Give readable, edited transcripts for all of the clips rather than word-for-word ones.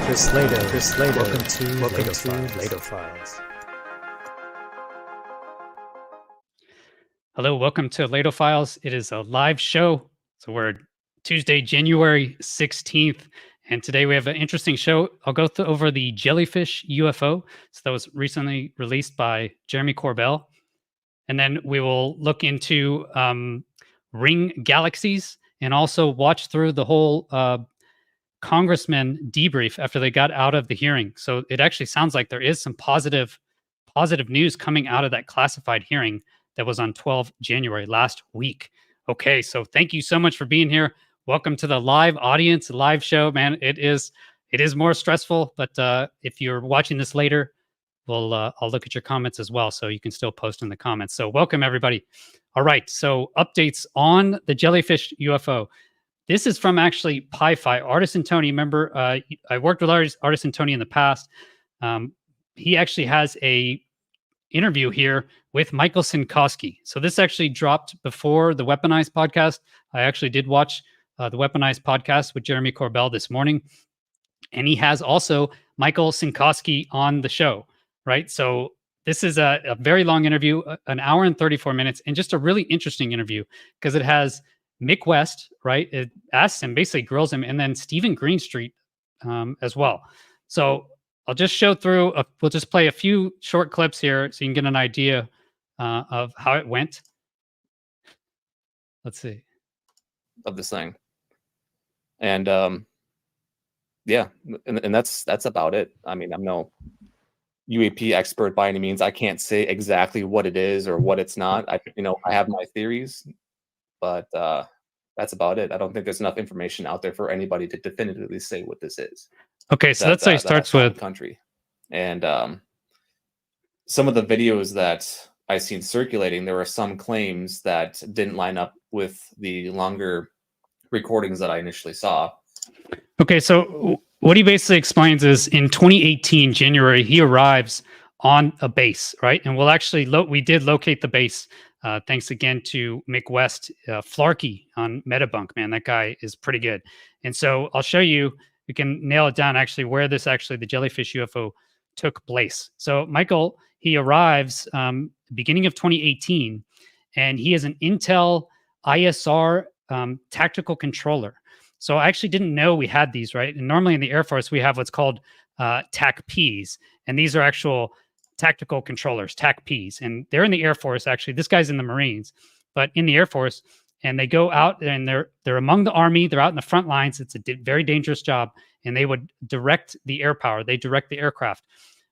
Chris Lehto. Welcome to LehtoFiles. Hello, welcome to LehtoFiles. It is a live show. So we're Tuesday, January 16th. And today we have an interesting show. I'll go over the Jellyfish UFO. So that was recently released by Jeremy Corbell. And then we will look into ring galaxies and also watch through the whole congressman debrief after they got out of the hearing. So it actually sounds like there is some positive news coming out of that classified hearing that was on 12 January last week. Okay, so thank you so much for being here. Welcome to the live audience, live show, man. It is more stressful, but if you're watching this later, I'll look at your comments as well, so you can still post in the comments. So welcome everybody. All right, so updates on the Jellyfish UFO. This is from actually PiFi. Artisan Tony, remember, I worked with Artisan Tony in the past. He actually has a interview here with Michael Cinkowski. So this actually dropped before the Weaponized podcast. I actually did watch the Weaponized podcast with Jeremy Corbell this morning. And he has also Michael Cinkowski on the show, right? So this is a very long interview, an hour and 34 minutes, and just a really interesting interview because it has Mick West, right? It asks him, basically grills him, and then Stephen Greenstreet as well. So I'll just show through, we'll just play a few short clips here so you can get an idea of how it went. Let's see. Of this thing. And yeah, and that's about it. I mean, I'm no UAP expert by any means. I can't say exactly what it is or what it's not. I have my theories, but that's about it. I don't think there's enough information out there for anybody to definitively say what this is. Okay, so that's how he starts with country. And some of the videos that I've seen circulating, there were some claims that didn't line up with the longer recordings that I initially saw. Okay, so what he basically explains is in 2018, January, he arrives on a base, right? And we'll actually, we did locate the base. Thanks again to Mick West, Flarkey on Metabunk, man. That guy is pretty good. And so I'll show you, we can nail it down actually where this the Jellyfish UFO took place. So Michael, he arrives beginning of 2018, and he is an Intel ISR tactical controller. So I actually didn't know we had these, right? And normally in the Air Force, we have what's called TAC-Ps, and these are actual tactical controllers, TAC-Ps, and they're in the Air Force. Actually, this guy's in the Marines, but in the Air Force, and they go out and they're among the Army. They're out in the front lines. It's a very dangerous job, and they would direct the air power. They direct the aircraft.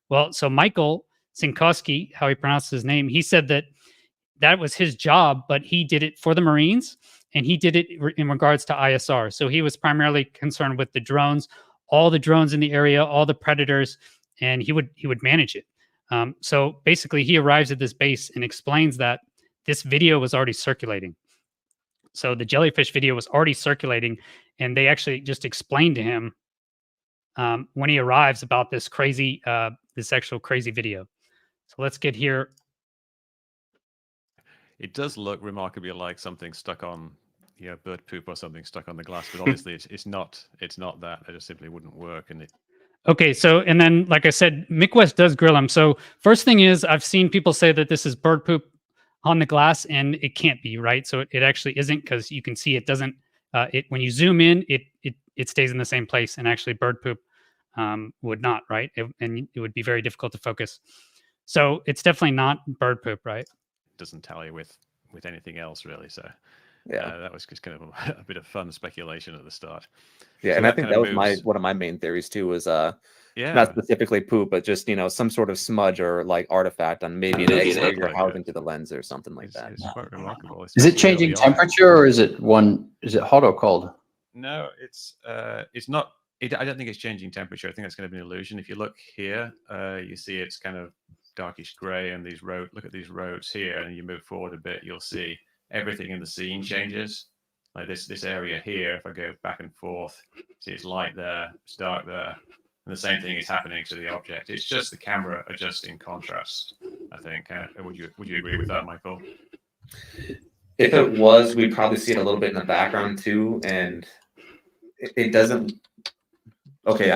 Well, so Michael Cinkowski, how he pronounced his name, he said that was his job, but he did it for the Marines, and he did it in regards to ISR. So he was primarily concerned with the drones, all the drones in the area, all the predators, and he would manage it. So basically, he arrives at this base and explains that this video was already circulating. So the Jellyfish video was already circulating, and they actually just explained to him when he arrives about this actual crazy video. So let's get here. It does look remarkably like something stuck on, bird poop or something stuck on the glass, but obviously it's not that. It just simply wouldn't work. And okay, so, and then, like I said, Mick West does grill him. So first thing is, I've seen people say that this is bird poop on the glass, and it can't be, right? So it actually isn't, because you can see it doesn't, when you zoom in, it stays in the same place, and actually bird poop would not, right? And it would be very difficult to focus. So it's definitely not bird poop, right? It doesn't tally with anything else, really. So yeah, that was just kind of a bit of fun speculation at the start. Yeah, so and I think that was one of my main theories too, was not specifically poop, but just some sort of smudge or like artifact on maybe an egg that you're housing to the lens or something like that. It's quite remarkable. Is it changing temperature, or is it hot or cold? No, it's not. I don't think it's changing temperature. I think that's going to be an illusion. If you look here, you see it's kind of darkish gray, and look at these roads here, and you move forward a bit, you'll see everything in the scene changes. Like this area here, if I go back and forth, see it's light there, it's dark there, and the same thing is happening to the object. It's just the camera adjusting contrast, I think. Would you agree with that, Michael? If it was, we'd probably see it a little bit in the background too, and it doesn't Okay,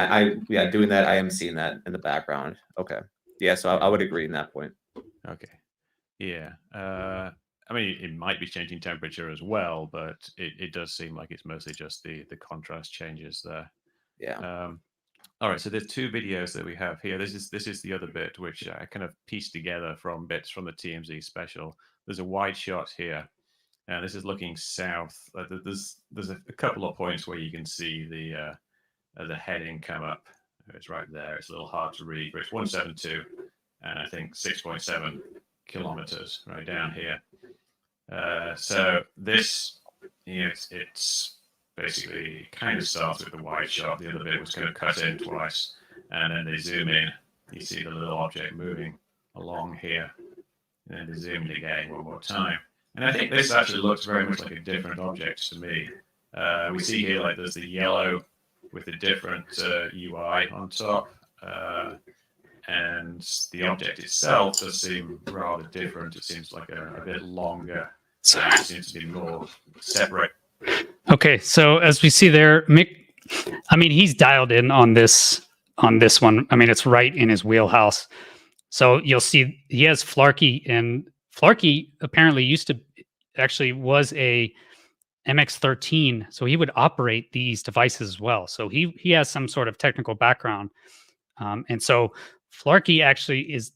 yeah, doing that, I am seeing that in the background. Okay, yeah, so I would agree in that point. Okay. Yeah. I mean, it might be changing temperature as well, but it does seem like it's mostly just the contrast changes there. Yeah. All right, so there's two videos that we have here. This is the other bit which I kind of pieced together from bits from the TMZ special. There's a wide shot here, and this is looking south. There's a couple of points where you can see the heading come up. It's right there. It's a little hard to read, but it's 172, and I think 6.7 kilometers right down here. So this, it's basically kind of starts with the wide shot. The other bit was kind of cut in twice, and then they zoom in. You see the little object moving along here, and then they zoom in again one more time. And I think this actually looks very much like a different object to me. We see here like there's the yellow with a different UI on top, and the object itself does seem rather different. It seems like a bit longer. It seems to be more separate. Okay, so as we see there, Mick, I mean, he's dialed in on this one. I mean, it's right in his wheelhouse. So you'll see he has Flarkey, and Flarkey apparently was a MX-13, so he would operate these devices as well. So he has some sort of technical background, and so Flarkey actually is.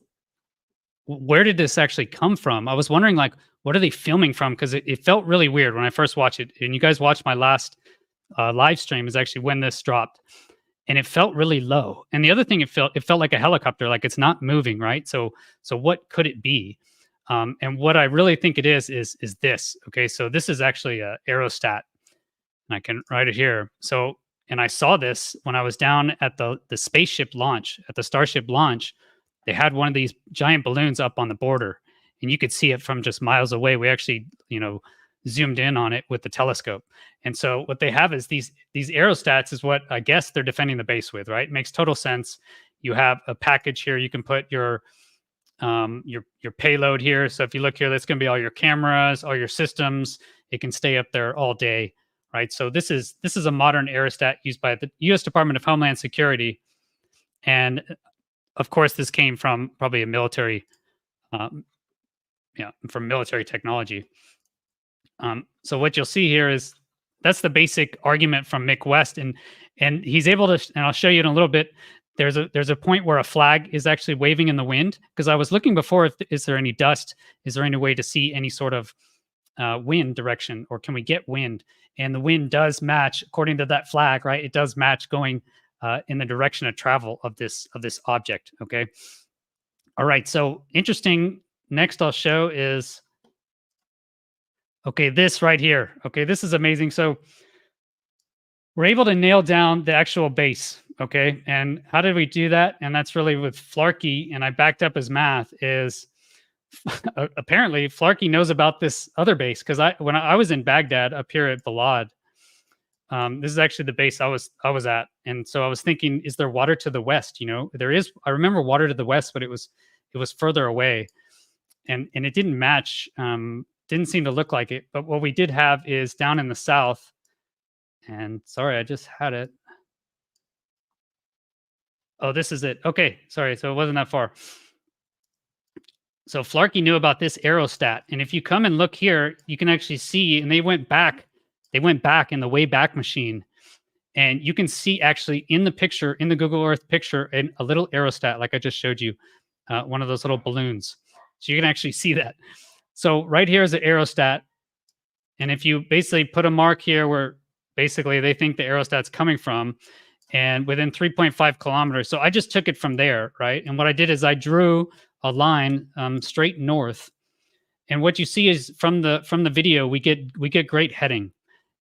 Where did this actually come from? I was wondering, like, what are they filming from? Because it felt really weird when I first watched it. And you guys watched my last live stream is actually when this dropped, and it felt really low. And the other thing, it felt like a helicopter, like it's not moving, right? So what could it be? And what I really think it is this. Okay, so this is actually a aerostat, and I can write it here. So, and I saw this when I was down at the spaceship launch, at the Starship launch. They had one of these giant balloons up on the border, and you could see it from just miles away. We actually, zoomed in on it with the telescope. And so what they have is these aerostats is what I guess they're defending the base with, right? It makes total sense. You have a package here. You can put your payload here. So if you look here, that's going to be all your cameras, all your systems. It can stay up there all day, right? So this is a modern aerostat used by the U.S. Department of Homeland Security, and of course, this came from probably a military, from military technology. So what you'll see here is that's the basic argument from Mick West, and he's able to, and I'll show you in a little bit. There's a point where a flag is actually waving in the wind, because I was looking before, is there any dust? Is there any way to see any sort of wind direction, or can we get wind? And the wind does match according to that flag, right? It does match going in the direction of travel of this object. Okay. All right. So interesting. Next I'll show is, okay, this right here. Okay. This is amazing. So we're able to nail down the actual base. Okay. And how did we do that? And that's really with Flarkey. And I backed up his math is apparently Flarkey knows about this other base. Cause when I was in Baghdad up here at Balad, this is actually the base I was at. And so I was thinking, is there water to the west? There is, I remember water to the west, but it was further away, and it didn't match. Didn't seem to look like it. But what we did have is down in the south, and sorry, I just had it. Oh, this is it. Okay. Sorry. So it wasn't that far. So Flarkey knew about this aerostat. And if you come and look here, you can actually see, and they went back in the Wayback Machine, and you can see actually in the picture, in the Google Earth picture, a little aerostat, like I just showed you, one of those little balloons. So you can actually see that. So right here is the aerostat. And if you basically put a mark here where basically they think the aerostat's coming from, and within 3.5 kilometers. So I just took it from there, right? And what I did is I drew a line straight north. And what you see is from the video, we get great heading,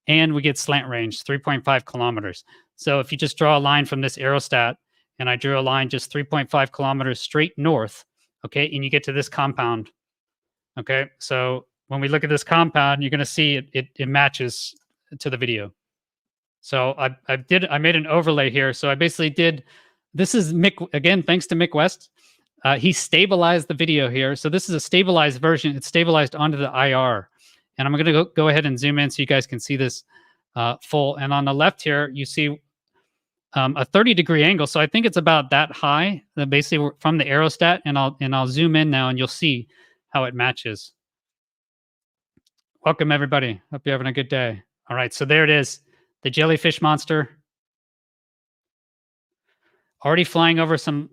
and we get slant range, 3.5 kilometers. So if you just draw a line from this aerostat, and I drew a line just 3.5 kilometers straight north, okay, and you get to this compound, okay? So when we look at this compound, you're going to see it matches to the video. So I made an overlay here. So I basically did, this is Mick, again, thanks to Mick West. He stabilized the video here. So this is a stabilized version. It's stabilized onto the IR. And I'm going to go ahead and zoom in so you guys can see this full. And on the left here, you see a 30-degree angle. So I think it's about that high, basically from the aerostat. And I'll zoom in now, and you'll see how it matches. Welcome, everybody. Hope you're having a good day. All right, so there it is, the jellyfish monster. Already flying over some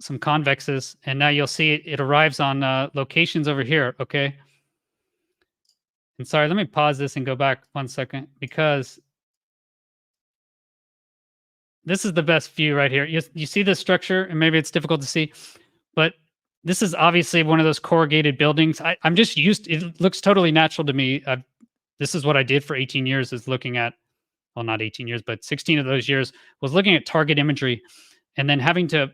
convexes, and now you'll see it arrives on locations over here, okay? And sorry, let me pause this and go back 1 second, because this is the best view right here. You see the structure, and maybe it's difficult to see, but this is obviously one of those corrugated buildings. I'm just used, it looks totally natural to me. This is what I did for 18 years, is looking at, well, not 18 years, but 16 of those years was looking at target imagery, and then having to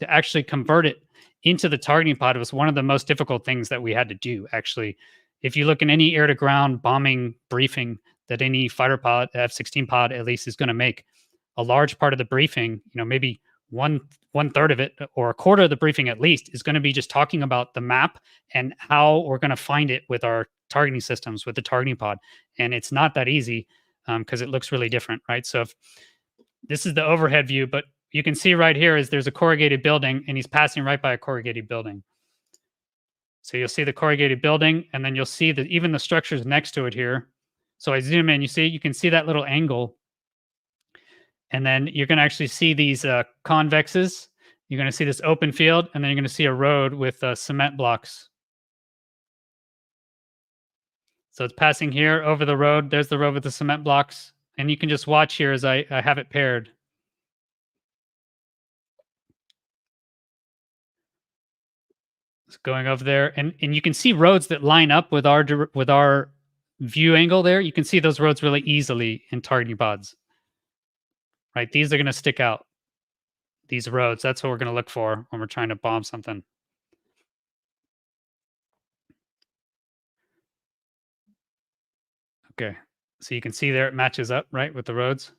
actually convert it into the targeting pod was one of the most difficult things that we had to do. Actually, if you look in any air to ground bombing briefing that any fighter pod, F-16 pod at least, is going to make, a large part of the briefing, maybe one third of it or a quarter of the briefing at least, is going to be just talking about the map and how we're going to find it with our targeting systems, with the targeting pod. And it's not that easy because it looks really different, right? So if this is the overhead view, but you can see right here is there's a corrugated building, and he's passing right by a corrugated building. So you'll see the corrugated building, and then you'll see that even the structures next to it here. So I zoom in, you can see that little angle. And then you're going to actually see these convexes. You're going to see this open field, and then you're going to see a road with cement blocks. So it's passing here over the road. There's the road with the cement blocks. And you can just watch here as I have it paired. It's going over there. And you can see roads that line up with our view angle there. You can see those roads really easily in targeting pods. Right, these are going to stick out. These roads, that's what we're going to look for when we're trying to bomb something. Okay, so you can see there it matches up, right, with the roads.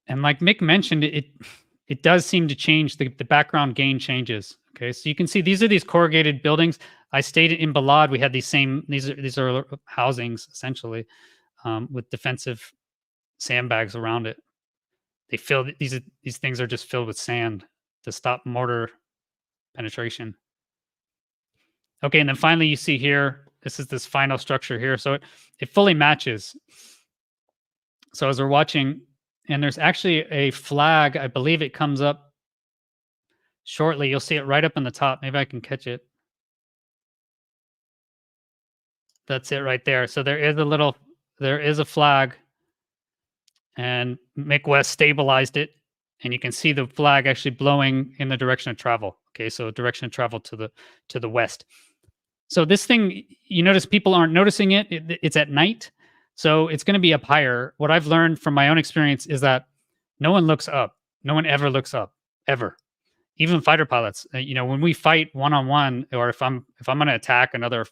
And like Mick mentioned, it does seem to change, the background gain changes. Okay, so you can see these are these corrugated buildings. I stayed in Balad. We had these are housings essentially with defensive sandbags around it. They filled these things are just filled with sand to stop mortar penetration. Okay, and then finally you see here, this is this final structure here. So it fully matches. So as we're watching, and there's actually a flag, I believe it comes up shortly. You'll see it right up in the top. Maybe I can catch it. That's it right there. So there is a flag. And Mick West stabilized it, and you can see the flag actually blowing in the direction of travel. Okay, so direction of travel to the west. So this thing, you notice people aren't noticing it. It's at night, so it's going to be up higher. What I've learned from my own experience is that no one looks up. No one ever looks up, ever. Even fighter pilots. When we fight one-on-one, or if I'm going to attack another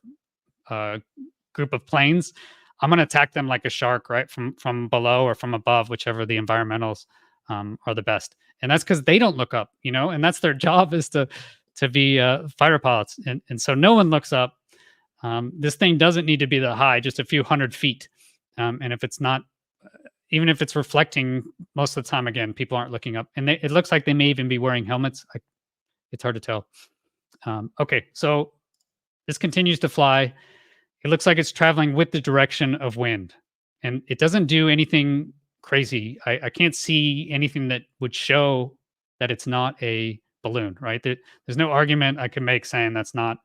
group of planes, I'm going to attack them like a shark, right? From below or from above, whichever the environmentals are the best. And that's because they don't look up, and that's their job, is to be fighter pilots. And so no one looks up. This thing doesn't need to be that high, just a few 100 feet. And if it's not, even if it's reflecting most of the time, again, people aren't looking up. And it looks like they may even be wearing helmets. It's hard to tell. Okay, so this continues to fly. It looks like it's traveling with the direction of wind, and it doesn't do anything crazy. I can't see anything that would show that it's not a balloon, right? There's no argument I can make saying that's not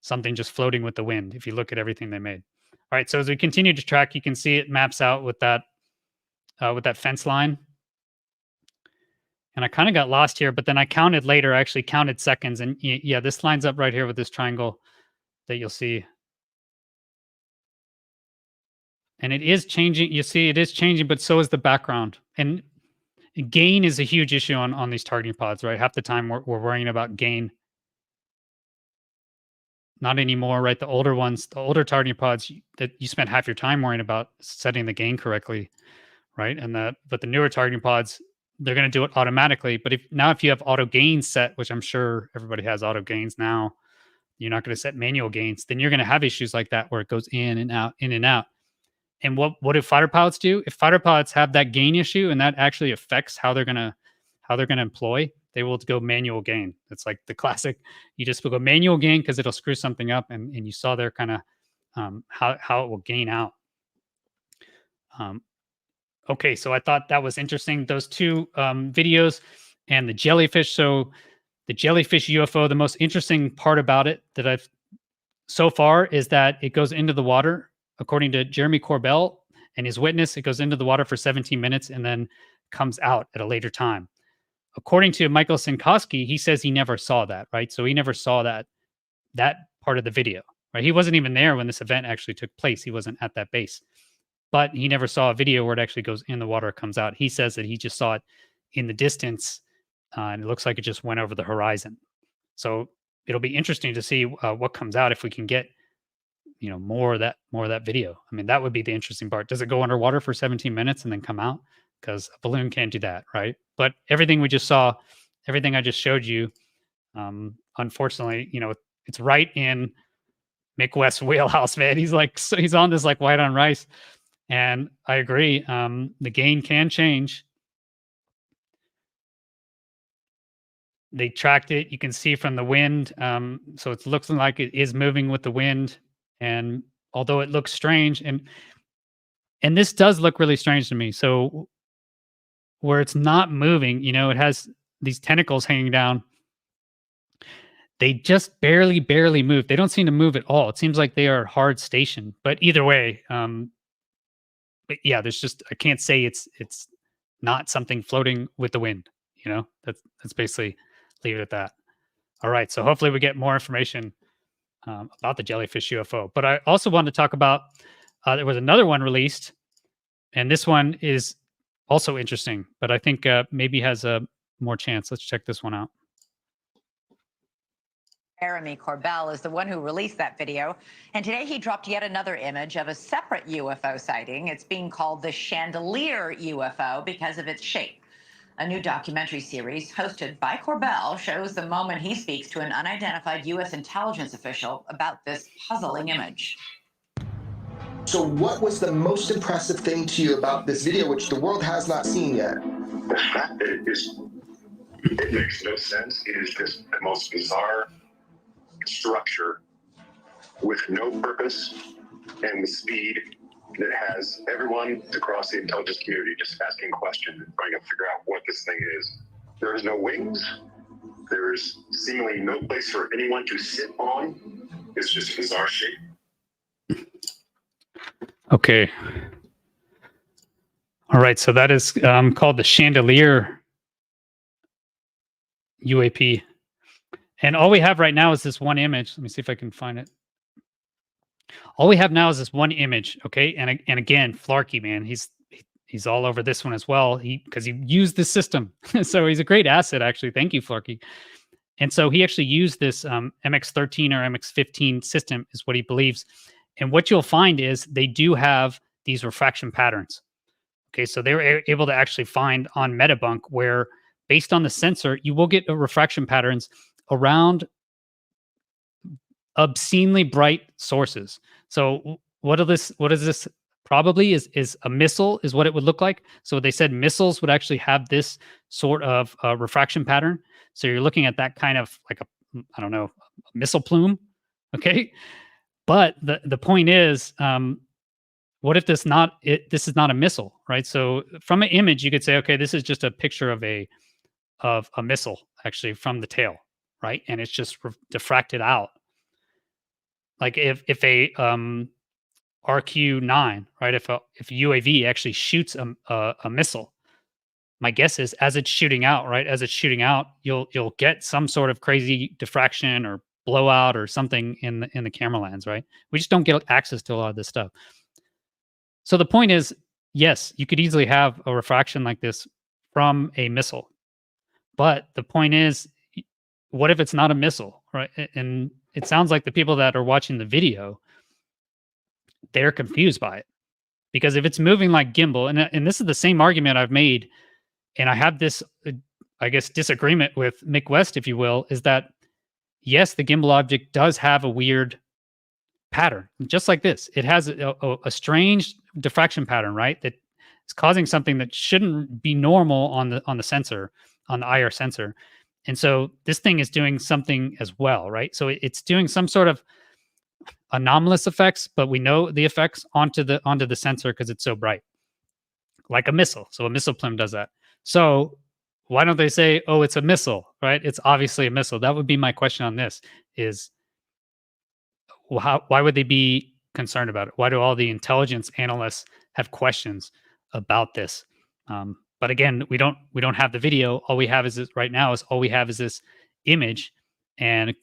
something just floating with the wind if you look at everything they made. All right, so as we continue to track, you can see it maps out with that fence line. And I kind of got lost here, but then I counted later. I actually counted seconds, and yeah, this lines up right here with this triangle that you'll see. And it is changing. You see, it is changing, but so is the background. And gain is a huge issue on these targeting pods, right? Half the time we're worrying about gain. Not anymore, right? The older ones, the older targeting pods, that you spend half your time worrying about setting the gain correctly, right? But the newer targeting pods, they're going to do it automatically. But if you have auto gains set, which I'm sure everybody has auto gains now, you're not going to set manual gains, then you're going to have issues like that where it goes in and out, in and out. And what do fighter pilots do? If fighter pilots have that gain issue and that actually affects how they're gonna employ, they will go manual gain. It's like the classic. You just go manual gain because it'll screw something up, and you saw there kind of how it will gain out. Okay, so I thought that was interesting. Those two videos and the jellyfish. So the jellyfish UFO. The most interesting part about it that I've so far is that it goes into the water. According to Jeremy Corbell and his witness, it goes into the water for 17 minutes and then comes out at a later time. According to Michael Cinkowski, he says he never saw that, right? So he never saw that part of the video, right? He wasn't even there when this event actually took place. He wasn't at that base. But he never saw a video where it actually goes in the water, comes out. He says that he just saw it in the distance, and it looks like it just went over the horizon. So it'll be interesting to see what comes out if we can get more of that video. I mean, that would be the interesting part. Does it go underwater for 17 minutes and then come out? Because a balloon can't do that, right? But everything we just saw, everything I just showed you, unfortunately, it's right in Mick West's wheelhouse, man. He's on this like white on rice. And I agree. The gain can change. They tracked it. You can see from the wind. So it looks like it is moving with the wind. And although it looks strange, and this does look really strange to me. So where it's not moving, it has these tentacles hanging down. They just barely move. They don't seem to move at all. It seems like they are hard stationed. But either way, but yeah, I can't say it's not something floating with the wind. That's basically leave it at that. All right. So hopefully we get more information about the jellyfish UFO. But I also wanted to talk about, there was another one released, and this one is also interesting, but I think maybe has a more chance. Let's check this one out. Jeremy Corbell is the one who released that video. And today he dropped yet another image of a separate UFO sighting. It's being called the Chandelier UFO because of its shape. A new documentary series hosted by Corbell shows the moment he speaks to an unidentified U.S. intelligence official about this puzzling image. So what was the most impressive thing to you about this video, which the world has not seen yet? The fact that it makes no sense. It is just the most bizarre structure with no purpose and the speed that has everyone across the intelligence community just asking questions and trying to figure out what this thing is. There is no wings. There's seemingly no place for anyone to sit on. It's just a bizarre shape. Okay. All right. So that is called the Chandelier UAP. And all we have right now is this one image. Let me see if I can find it. All we have now is this one image, okay? And again, Flarkey, man, he's all over this one as well. Because he used this system, so he's a great asset, actually. Thank you, Flarkey. And so he actually used this MX13 or MX15 system, is what he believes. And what you'll find is they do have these refraction patterns. Okay, so they were able to actually find on Metabunk where, based on the sensor, you will get refraction patterns around obscenely bright sources. So what is this probably is a missile is what it would look like. So they said missiles would actually have this sort of refraction pattern. So you're looking at that kind of like I don't know, a missile plume. Okay. But the point is, what if this is not a missile, right? So from an image, you could say, okay, this is just a picture of a missile actually from the tail, right? And it's just diffracted out. Like if a RQ-9, right? If UAV actually shoots a missile, my guess is as it's shooting out, right? As it's shooting out, you'll get some sort of crazy diffraction or blowout or something in the camera lens, right? We just don't get access to a lot of this stuff. So the point is, yes, you could easily have a refraction like this from a missile, but the point is, what if it's not a missile, right? And it sounds like the people that are watching the video, they're confused by it, because if it's moving like gimbal, and this is the same argument I've made, and I have this, I guess, disagreement with Mick West, if you will, is that yes, the gimbal object does have a weird pattern, just like this. It has a strange diffraction pattern, right? That is causing something that shouldn't be normal on the sensor, on the IR sensor. And so this thing is doing something as well, right? So it's doing some sort of anomalous effects, but we know the effects onto the sensor because it's so bright, like a missile. So a missile plume does that. So why don't they say, oh, it's a missile, right? It's obviously a missile. That would be my question on this is, why would they be concerned about it? Why do all the intelligence analysts have questions about this? But again, we don't have the video. All we have is this right now is this image. And,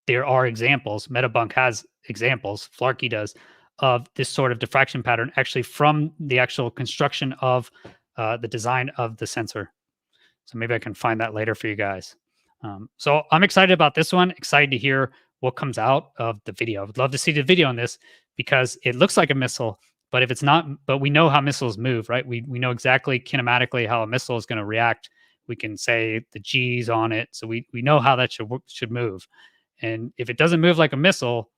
there are examples. Metabunk has examples. Flarkey does of this sort of diffraction pattern actually from the actual construction of the design of the sensor. So maybe I can find that later for you guys. So I'm excited about this one. Excited to hear what comes out of the video. I would love to see the video on this because it looks like a missile, but if it's not, but we know how missiles move, right? We know exactly kinematically how a missile is going to react. We can say the G's on it. So we know how that should move. And if it doesn't move like a missile,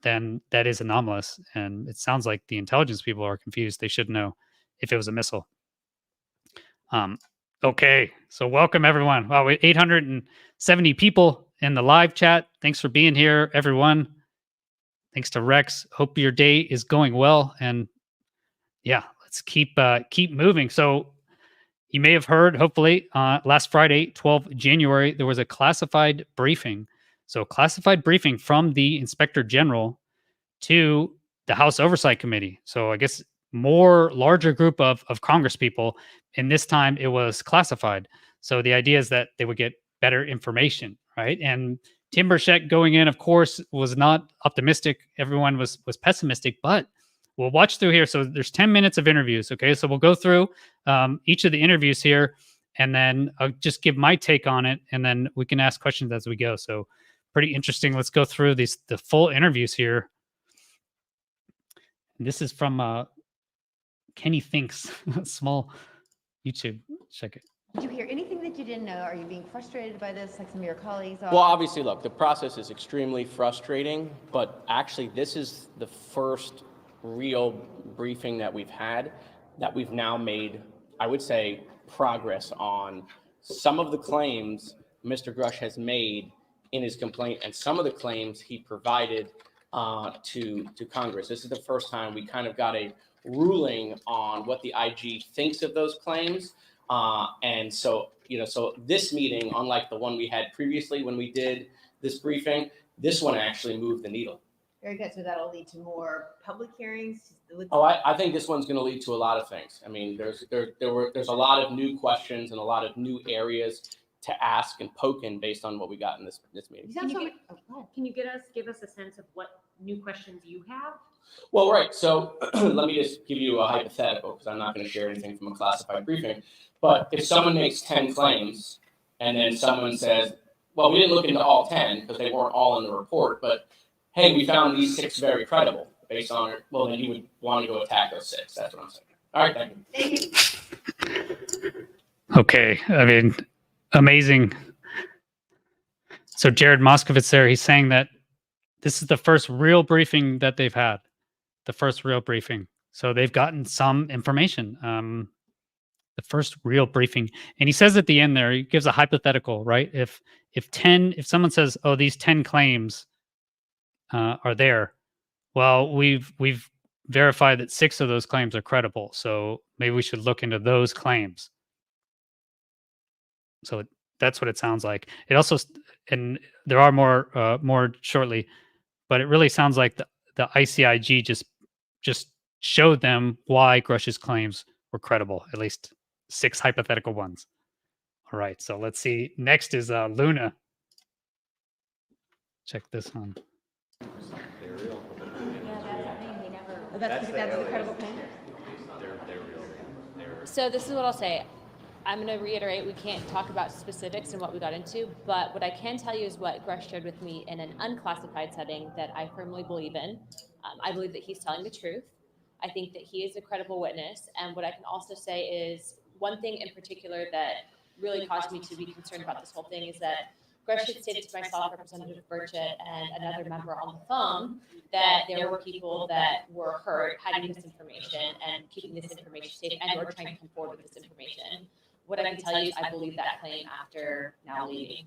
then that is anomalous. And it sounds like the intelligence people are confused. They should know if it was a missile. Okay, so welcome everyone. Wow, 870 people in the live chat. Thanks for being here, everyone. Thanks to Rex. Hope your day is going well. And yeah, let's keep moving. So you may have heard, hopefully, last Friday, 12 January, there was a classified briefing. So classified briefing from the Inspector General to the House Oversight Committee. So I guess larger group of Congress people, and this time it was classified. So the idea is that they would get better information, right? And Tim Burchett going in, of course, was not optimistic. Everyone was pessimistic, but we'll watch through here. So there's 10 minutes of interviews, okay? So we'll go through each of the interviews here, and then I'll just give my take on it, and then we can ask questions as we go. So pretty interesting. Let's go through the full interviews here. And this is from Kenny Thinks, small YouTube. Check it. Did you hear anything that you didn't know? Are you being frustrated by this like some of your colleagues are? Well, obviously, look, the process is extremely frustrating, but actually this is the first real briefing that we've had that we've now made, I would say, progress on some of the claims Mr. Grush has made in his complaint and some of the claims he provided to Congress. This is the first time we kind of got a ruling on what the IG thinks of those claims. And so, so this meeting, unlike the one we had previously when we did this briefing, this one actually moved the needle. Very good. So that'll lead to more public hearings? Oh, I think this one's going to lead to a lot of things. I mean, there's a lot of new questions and a lot of new areas to ask and poke in based on what we got in this meeting. Can you give us a sense of what new questions you have? Well, right. So let me just give you a hypothetical because I'm not going to share anything from a classified briefing. But if someone makes 10 claims and then someone says, well, we didn't look into all 10 because they weren't all in the report, but hey, we found these 6 very credible based on it, well, then you would want to go attack those 6. That's what I'm saying. All right, thank you. Okay, I mean, amazing. So Jared Moskowitz there, he's saying that this is the first real briefing that they've had. The first real briefing. So they've gotten some information. The first real briefing. And he says at the end there, he gives a hypothetical, right? If someone says, oh, these 10 claims are there, well, we've verified that 6 of those claims are credible. So maybe we should look into those claims. So that's what it sounds like. It also, and there are more shortly, but it really sounds like the ICIG just showed them why Grush's claims were credible, at least 6 hypothetical ones. All right, so let's see. Next is Luna. Check this one. That's the credible claim. So this is what I'll say. I'm going to reiterate, we can't talk about specifics and what we got into, but what I can tell you is what Grush shared with me in an unclassified setting that I firmly believe in. I believe that he's telling the truth. I think that he is a credible witness. And what I can also say is one thing in particular that really caused me to be concerned about this whole thing is that Gresham stated to myself, Representative Burchett, and another member on the phone that there were people that were hurt hiding this information and keeping this information safe and or trying to come forward with this information. What I can tell you is I believe that claim after now leaving.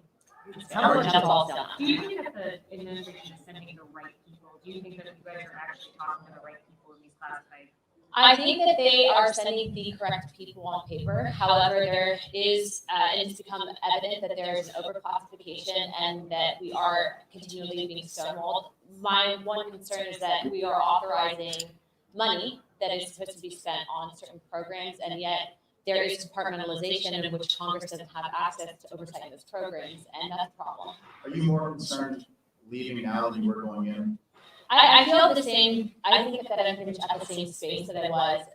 How much That's all done. do you think that the administration is sending the right people? Do you think that you guys are actually talking to the right people in these classified? I think that they are sending the correct people on paper. However, there is, and it's become evident that there is an overclassification and that we are continually being stonewalled. My one concern is that we are authorizing money that is supposed to be spent on certain programs, and yet there is compartmentalization in which Congress doesn't have access to oversight those programs, and that's a problem. Are you more concerned leaving now than you were going in? I feel the same. I think that I'm pretty much at the same space that I was.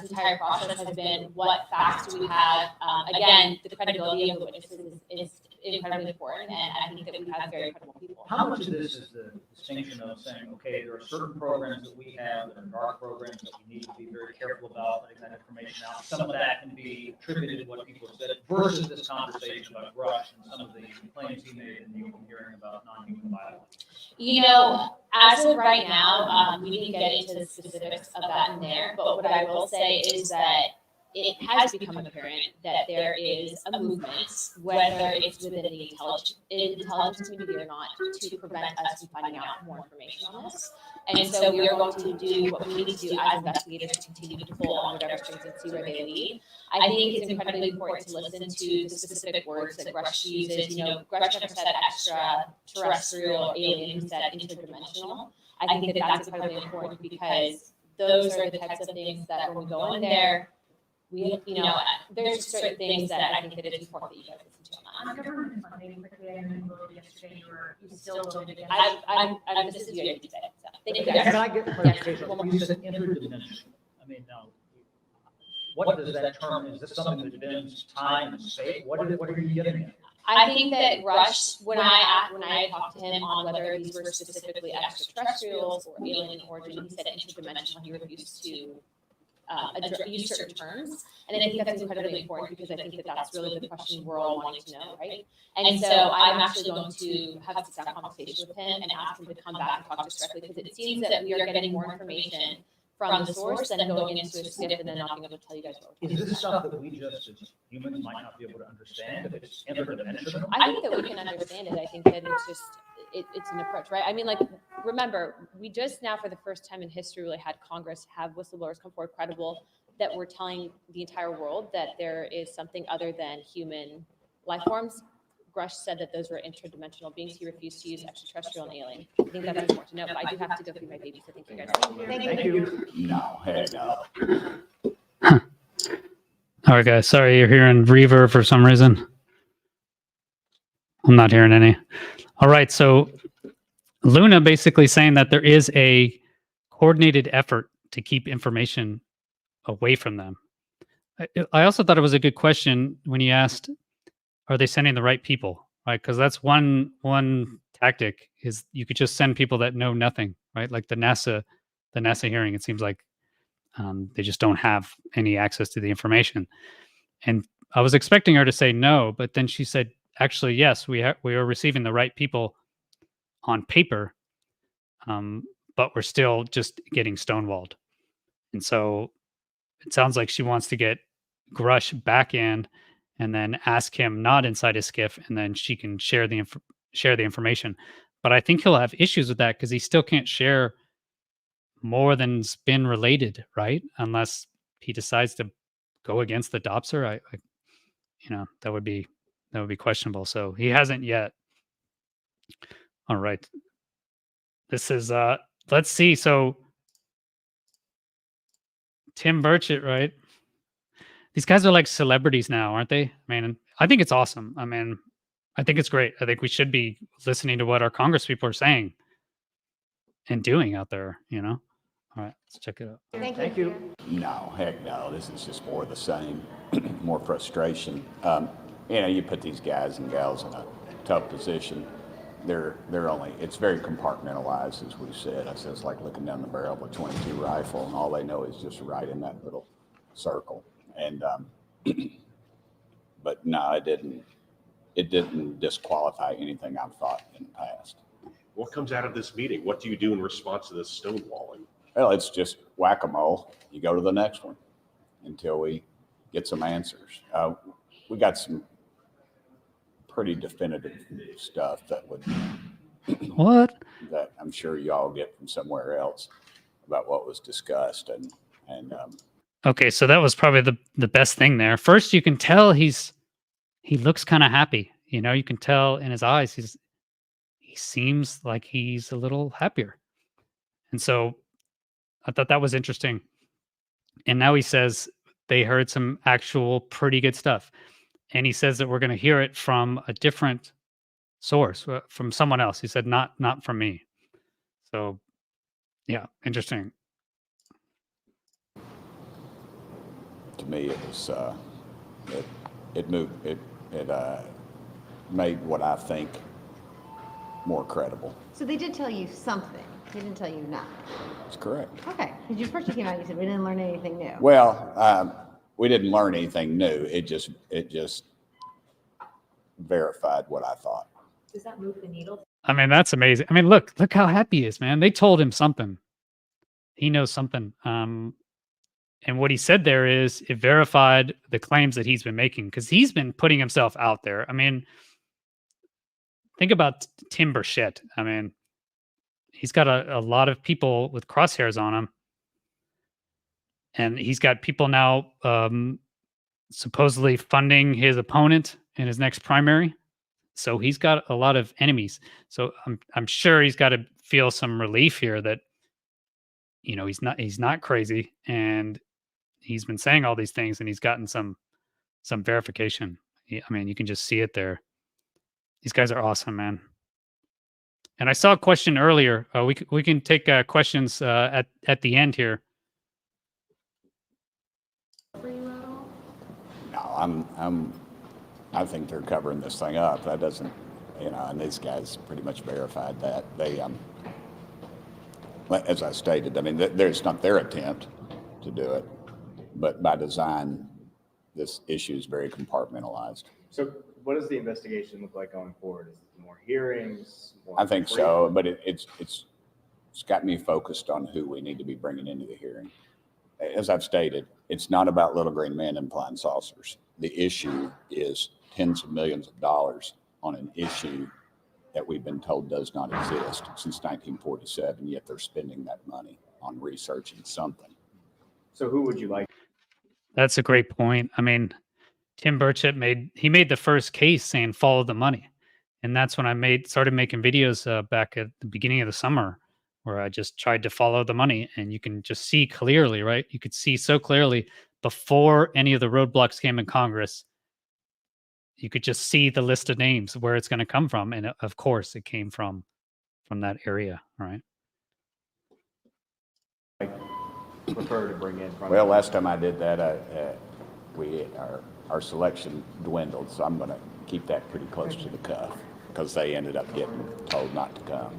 This entire process has been what facts do we have? Again, the credibility of the witnesses is incredibly important, and I think that we have very credible people. How much of this is the distinction of saying, okay, there are certain programs that we have that are dark programs that we need to be very careful about letting that information out. Some of that can be attributed to what people have said versus this conversation about Rush and some of the claims he made in the open hearing about non-human violence. You know, as of right now, we didn't get into the specifics of that in there, but what I will say is that it has become apparent that there is a movement, whether it's within the intelligence community or not, to prevent us from finding out more information on this. And so we are going to do what we need to do as investigators to continue to pull on whatever strings and see where they lead. I think it's incredibly important to listen to the specific words that Grush uses. You know, Grush never said extraterrestrial, alien, he said interdimensional. I think that that's incredibly important because those are the types of things that when we go in there, we, you know, there's certain things that I think that it's important that you guys listen to on that. Government funding, quickly, I know you voted yesterday, you still voted against. I'm this is you today. So thank you guys. Can I get clarification? You said interdimensional. I mean, now, what does that term? Is this something that bends time and space? What are you getting at? I think that Rush, when I talked to him on whether these were specifically extraterrestrials or alien origin, he said interdimensional. He refused to use certain terms, and I think that's incredibly important because I think that that's really the question we're all wanting to know, right? And so I'm actually going to have a sit-down conversation with him and ask him to come back and talk to us directly because it seems that we are getting more information from the source than going into a skip and then not being able to tell you guys what. Is this stuff that we just as humans might not be able to understand if it's interdimensional? I think that we can understand it. I think that it's just it's an approach, right? I mean, like, remember, we just now for the first time in history really had Congress have whistleblowers come forward credible that we're telling the entire world that there is something other than human life forms. Grush said that those were interdimensional beings. He refused to use extraterrestrial and alien. I think that's important to know, but I do have to go feed my baby, so thank you guys. Thank you. No, heck no. All right, guys. Sorry, you're hearing reverb for some reason. I'm not hearing any. All right, so Luna basically saying that there is a coordinated effort to keep information away from them. I also thought it was a good question when you asked, are they sending the right people, right? Because that's one tactic is you could just send people that know nothing, right? Like the NASA hearing, it seems like they just don't have any access to the information. And I was expecting her to say no, but then she said, actually, yes, we are receiving the right people on paper, but we're still just getting stonewalled. And so it sounds like she wants to get Grush back in and then ask him not inside his skiff, and then she can share the information. But I think he'll have issues with that because he still can't share more than's been related, right? Unless he decides to go against the Dopser, that would be questionable. So he hasn't yet. All right. This is let's see. So Tim Burchett, right? These guys are like celebrities now, aren't they? I mean, I think it's awesome. I mean, I think it's great. I think we should be listening to what our Congress people are saying and doing out there, you know? All right, let's check it out. Thank you. No, heck no. This is just more of the same, more frustration. You put these guys and gals in a tough position. They're only, it's very compartmentalized, as we said. I said it's like looking down the barrel of a .22 rifle, and all they know is just right in that little circle. And but no, I didn't. it didn't disqualify anything I've thought in the past. What comes out of this meeting? What do you do in response to this stonewalling? Well, it's just whack-a-mole. You go to the next one until we get some answers. We got some pretty definitive stuff that would What? that I'm sure y'all get from somewhere else about what was discussed and Okay, so that was probably the best thing there. First, you can tell he looks kind of happy. You know, you can tell in his eyes he seems like he's a little happier. And so I thought that was interesting. And now he says they heard some actual pretty good stuff. And he says that we're going to hear it from a different source, from someone else. He said, not from me. So, yeah, interesting. to me it was it made what I think more credible. So they did tell you something. They didn't tell you nothing. That's correct. Okay. Because you first came out, you said we didn't learn anything new. Well, we didn't learn anything new. It just verified what I thought. Does that move the needle? I mean, that's amazing. I mean, look how happy he is, man. They told him something. He knows something. And what he said there is it verified the claims that he's been making because he's been putting himself out there. I mean, think about Tim Burchett. I mean, he's got a lot of people with crosshairs on him. And he's got people now supposedly funding his opponent in his next primary. So he's got a lot of enemies. So I'm sure he's got to feel some relief here that, you know, he's not crazy and he's been saying all these things and he's gotten some verification. I mean, you can just see it there. These guys are awesome, man. And I saw a question earlier. We can take questions at the end here. No, I think they're covering this thing up. That doesn't, you know, and these guys pretty much verified that. They, as I stated, I mean, there's not their attempt to do it, but by design, this issue is very compartmentalized. So what does the investigation look like going forward? Is it more hearings? More I think so, but it's got me focused on who we need to be bringing into the hearing. As I've stated, it's not about little green men and flying saucers. The issue is tens of millions of dollars on an issue that we've been told does not exist since 1947, yet they're spending that money on researching something. So who would you like? That's a great point. I mean, Tim Burchett made the first case saying follow the money. And that's when I started making videos back at the beginning of the summer where I just tried to follow the money. And you can just see clearly, right? You could see so clearly before any of the roadblocks came in Congress. You could just see the list of names where it's going to come from. And of course, it came from that area, right? I prefer to bring in. Well, last time I did that, our selection dwindled, so I'm going to keep that pretty close to the cuff because they ended up getting told not to come.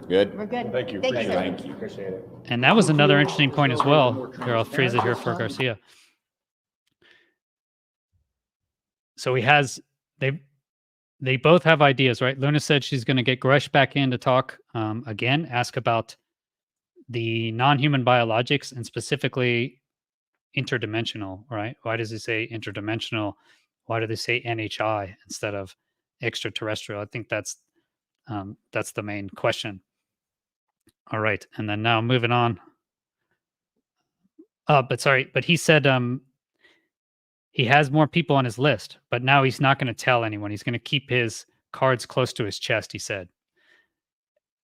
Good? We're good. Thank you. Thank you. Appreciate it. And that was another interesting point as well. Here, I'll phrase it here for Garcia. So they both have ideas, right? Luna said she's going to get Gresh back in to talk again, ask about the non-human biologics and specifically interdimensional, right? Why does it say interdimensional? Why do they say NHI instead of extraterrestrial? I think that's the main question. All right, and then now moving on. But he said he has more people on his list, but now he's not going to tell anyone. He's going to keep his cards close to his chest, he said.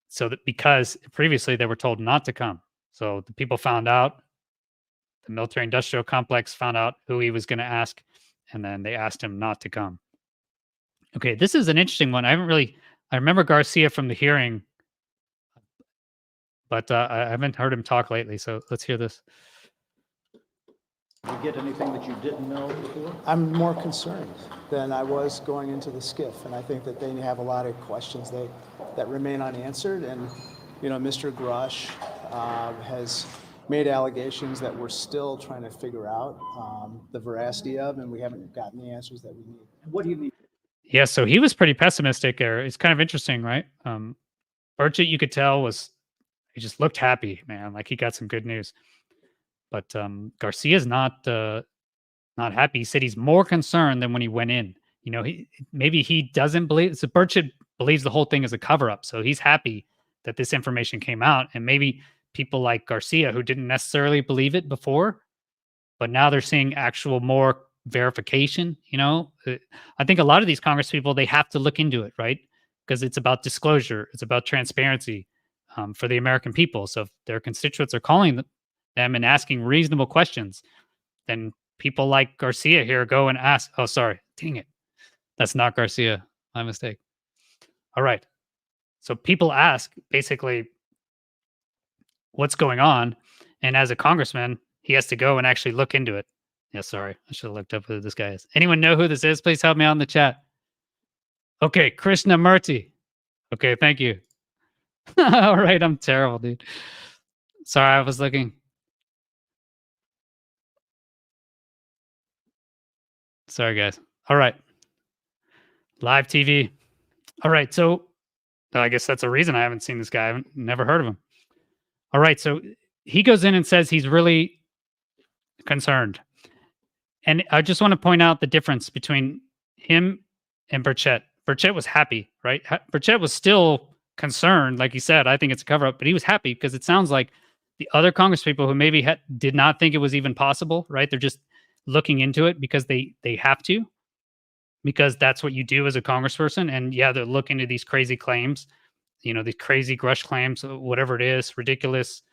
So that because previously they were told not to come. So the people found out, the military industrial complex found out who he was going to ask, and then they asked him not to come. Okay, this is an interesting one. I remember Garcia from the hearing, but I haven't heard him talk lately. So let's hear this. Did you get anything that you didn't know before? I'm more concerned than I was going into the skiff, and I think that they have a lot of questions that remain unanswered. And you know, Mr. Grush has made allegations that we're still trying to figure out the veracity of, and we haven't gotten the answers that we need. what do you mean? Yeah, so he was pretty pessimistic there. It's kind of interesting, right? Burchett, you could tell, he just looked happy, man. Like he got some good news. But Garcia's not happy. He said he's more concerned than when he went in. You know, maybe he doesn't believe. So Burchett believes the whole thing is a cover-up. So he's happy that this information came out. And maybe people like Garcia, who didn't necessarily believe it before, but now they're seeing actual more verification. You know, I think a lot of these Congress people, they have to look into it, right? Because it's about disclosure. It's about transparency for the American people. So if their constituents are calling them and asking reasonable questions, then people like Garcia here go and ask. Oh, sorry. Dang it. That's not Garcia. My mistake. All right. So people ask basically what's going on. And as a congressman, he has to go and actually look into it. Yeah, sorry. I should have looked up who this guy is. Anyone know who this is? Please help me out in the chat. Okay, Krishnamurti. Okay, thank you. All right, I'm terrible, dude. Sorry, I was looking. Sorry, guys. All right. Live TV. All right, so I guess that's a reason I haven't seen this guy. I've never heard of him. All right, so he goes in and says he's really concerned. And I just want to point out the difference between him and Burchett. Burchett was happy, right? Burchett was still concerned. Like he said, I think it's a cover-up, but he was happy because it sounds like the other congresspeople who maybe did not think it was even possible, right? They're just looking into it because they have to, because that's what you do as a congressperson. And yeah, they're looking into these crazy claims, you know, these crazy Grush claims, whatever it is, ridiculous,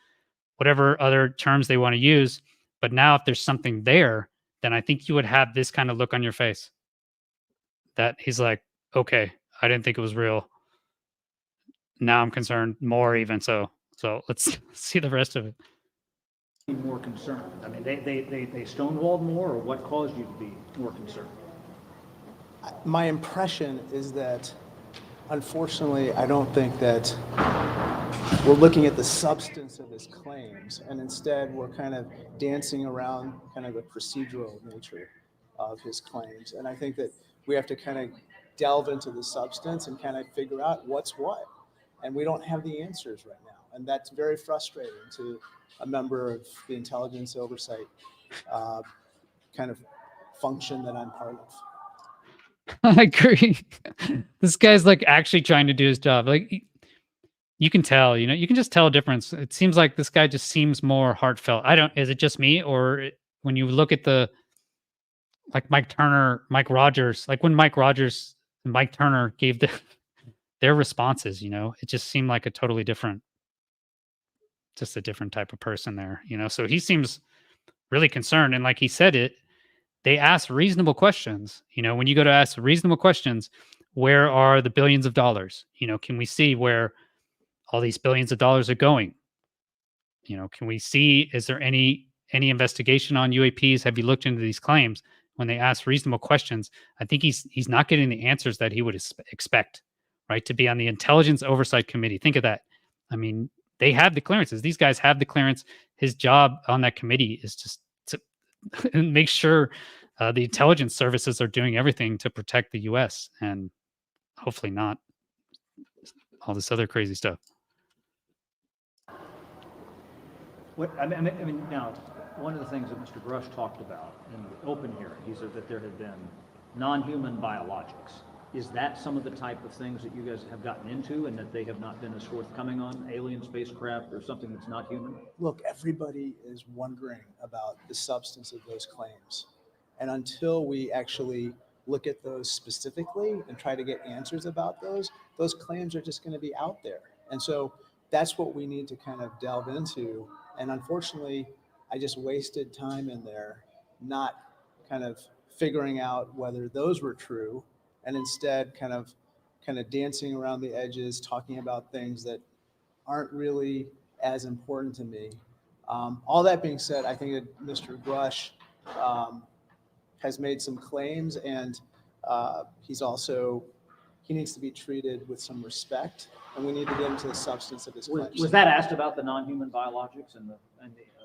whatever other terms they want to use. But now if there's something there, then I think you would have this kind of look on your face that he's like, okay, I didn't think it was real. Now I'm concerned more even so. So let's see the rest of it. More concerned? I mean, they stonewalled more, or what caused you to be more concerned? My impression is that, unfortunately, I don't think that we're looking at the substance of his claims, and instead we're kind of dancing around kind of the procedural nature of his claims. And I think that we have to kind of delve into the substance and kind of figure out what's what. And we don't have the answers right now. And that's very frustrating to a member of the intelligence oversight kind of function that I'm part of. I agree. This guy's like actually trying to do his job. Like you can tell, you know, you can just tell a difference. It seems like this guy just seems more heartfelt. Is it just me, or when you look at like Mike Turner, Mike Rogers, like when Mike Rogers and Mike Turner gave their responses, you know, it just seemed like a totally different, just a different type of person there, you know? So he seems really concerned. And like he said they ask reasonable questions. You know, when you go to ask reasonable questions, where are the billions of dollars? You know, can we see where all these billions of dollars are going? You know, can we see, is there any investigation on UAPs? Have you looked into these claims? When they ask reasonable questions, I think he's not getting the answers that he would expect, right? To be on the Intelligence Oversight Committee. Think of that. I mean, they have the clearances. These guys have the clearance. His job on that committee is just to make sure the intelligence services are doing everything to protect the U.S. and hopefully not all this other crazy stuff. I mean, now, one of the things that Mr. Grush talked about in the open hearing, he said that there had been non-human biologics. Is that some of the type of things that you guys have gotten into and that they have not been as forthcoming on, alien spacecraft or something that's not human? Look, everybody is wondering about the substance of those claims. And until we actually look at those specifically and try to get answers about those claims are just going to be out there. And so that's what we need to kind of delve into. And unfortunately, I just wasted time in there not kind of figuring out whether those were true, and instead kind of dancing around the edges, talking about things that aren't really as important to me. All that being said, I think that Mr. Grush has made some claims, and he's also he needs to be treated with some respect, and we need to get into the substance of his claims. Was that asked about the non-human biologics and the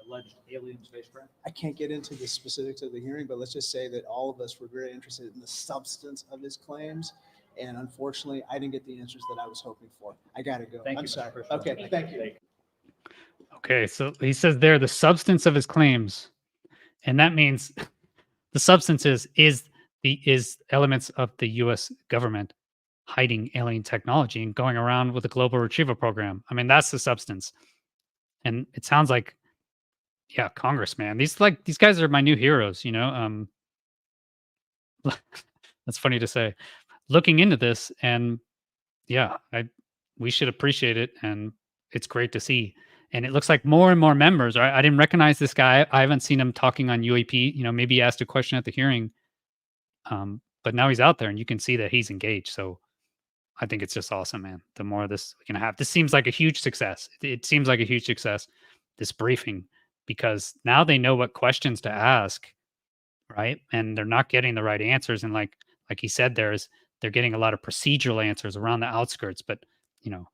alleged alien spacecraft? I can't get into the specifics of the hearing, but let's just say that all of us were very interested in the substance of his claims. And unfortunately, I didn't get the answers that I was hoping for. I got to go. Thank I'm you, Mr. sorry. Christopher. Okay, thank you. Okay, so he says there the substance of his claims, and that means the substance is elements of the U.S. government hiding alien technology and going around with a global retrieval program. I mean, that's the substance. And it sounds like, yeah, Congress, man. These guys are my new heroes, you know. That's funny to say. Looking into this, and yeah, we should appreciate it, and it's great to see. And it looks like more and more members. Right? I didn't recognize this guy. I haven't seen him talking on UAP. You know, maybe he asked a question at the hearing, but now he's out there, and you can see that he's engaged. So I think it's just awesome, man. The more of this we can have, this seems like a huge success. It seems like a huge success, this briefing, because now they know what questions to ask, right? And they're not getting the right answers. And like he said, they're getting a lot of procedural answers around the outskirts, but you know,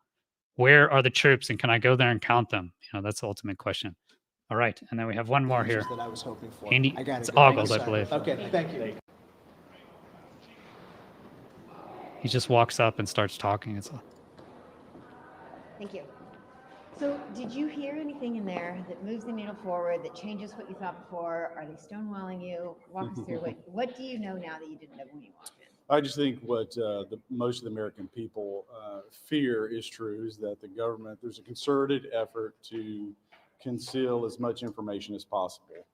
where are the troops and can I go there and count them? You know, that's the ultimate question. All right. And then we have one more here. That I was hoping for. Andy, I got it's it. Ogles, I believe. Okay, thank you. He just walks up and starts talking. Thank you. So did you hear anything in there that moves the needle forward, that changes what you thought before? Are they stonewalling you? Walk us through what do you know now that you didn't know when you walked in? I just think what most of the American people fear is true, is that the government, there's a concerted effort to conceal as much information as possible,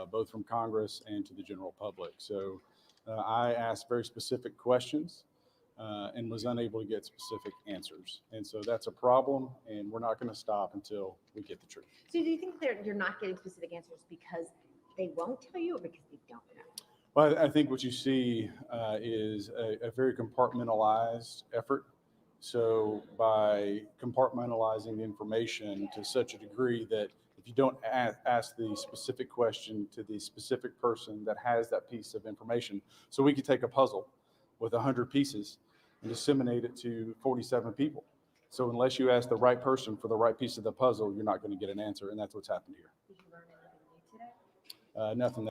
both from Congress and to the general public. So I asked very specific questions and was unable to get specific answers. And so that's a problem, and we're not going to stop until we get the truth. So do you think you're not getting specific answers because they won't tell you or because they don't know? Well, I think what you see is a very compartmentalized effort. So by compartmentalizing the information to such a degree that if you don't ask the specific question to the specific person that has that piece of information, so we could take a puzzle with 100 pieces and disseminate it to 47 people. So unless you ask the right person for the right piece of the puzzle, you're not going to get an answer, and that's what's happened here. Did you learn anything new today? Nothing.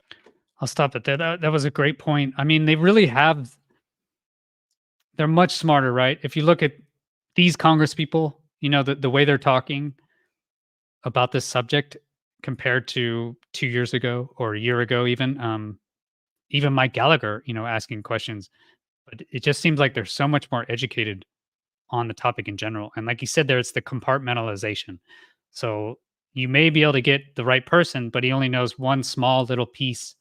I'll stop it there. That was a great point. I mean, they really have, they're much smarter, right? If you look at these Congress people, you know, the way they're talking about this subject compared to 2 years ago or a year ago, even Mike Gallagher, you know, asking questions, but it just seems like they're so much more educated on the topic in general. And like you said there, it's the compartmentalization. So you may be able to get the right person, but he only knows one small little piece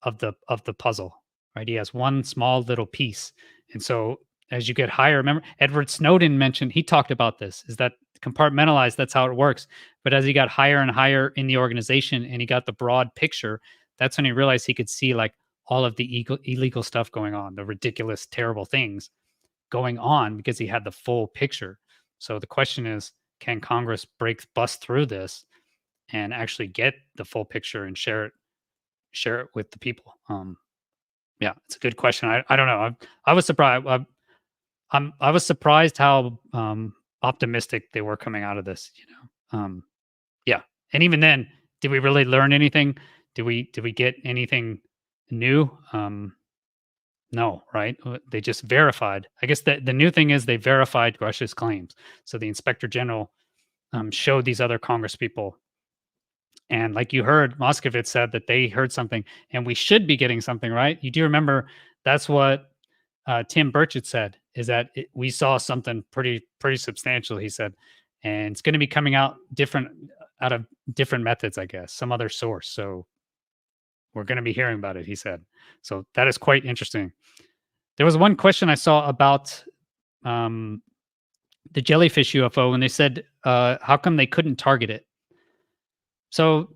of the puzzle, right? He has one small little piece. And so as you get higher, remember Edward Snowden mentioned, he talked about this, is that compartmentalized, that's how it works. But as he got higher and higher in the organization and he got the broad picture, that's when he realized he could see like all of the illegal stuff going on, the ridiculous, terrible things going on because he had the full picture. So the question is, can Congress bust through this and actually get the full picture and share it with the people? Yeah, it's a good question. I don't know. I was surprised. I was surprised how optimistic they were coming out of this. You know, yeah. And even then, did we really learn anything? Did we get anything new? No, right? They just verified. I guess the new thing is they verified Russia's claims. So the Inspector General showed these other Congress people. And like you heard, Moskowitz said that they heard something, and we should be getting something, right? You do remember that's what Tim Burchett said, is that we saw something pretty substantial, he said, and it's going to be coming out out of different methods, I guess, some other source. So we're going to be hearing about it, he said. So that is quite interesting. There was one question I saw about the Jellyfish UFO, and they said, how come they couldn't target it? So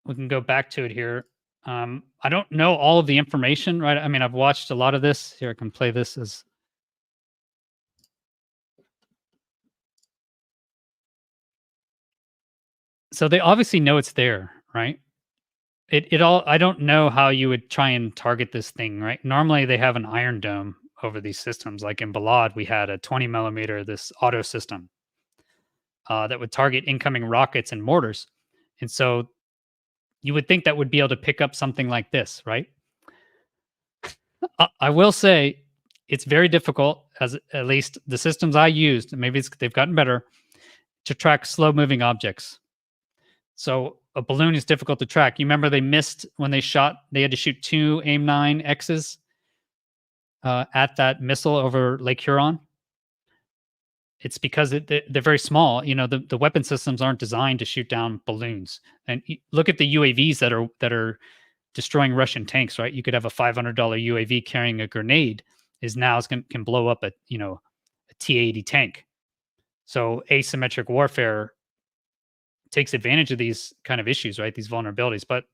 we can go back to it here. I don't know all of the information, right? I mean, I've watched a lot of this. Here, I can play this as. So they obviously know it's there, right? I don't know how you would try and target this thing, right? Normally they have an iron dome over these systems. Like in Balad, we had a 20 millimeter, this auto system that would target incoming rockets and mortars. And so you would think that would be able to pick up something like this, right? I will say it's very difficult, as at least the systems I used, maybe they've gotten better, to track slow moving objects. So a balloon is difficult to track. You remember they missed when they had to shoot 2 AIM-9Xs at that missile over Lake Huron? It's because they're very small. You know, the weapon systems aren't designed to shoot down balloons. And look at the UAVs that are destroying Russian tanks, right? You could have a $500 UAV carrying a grenade can blow up a T-80 tank. So asymmetric warfare takes advantage of these kind of issues, right? These vulnerabilities. But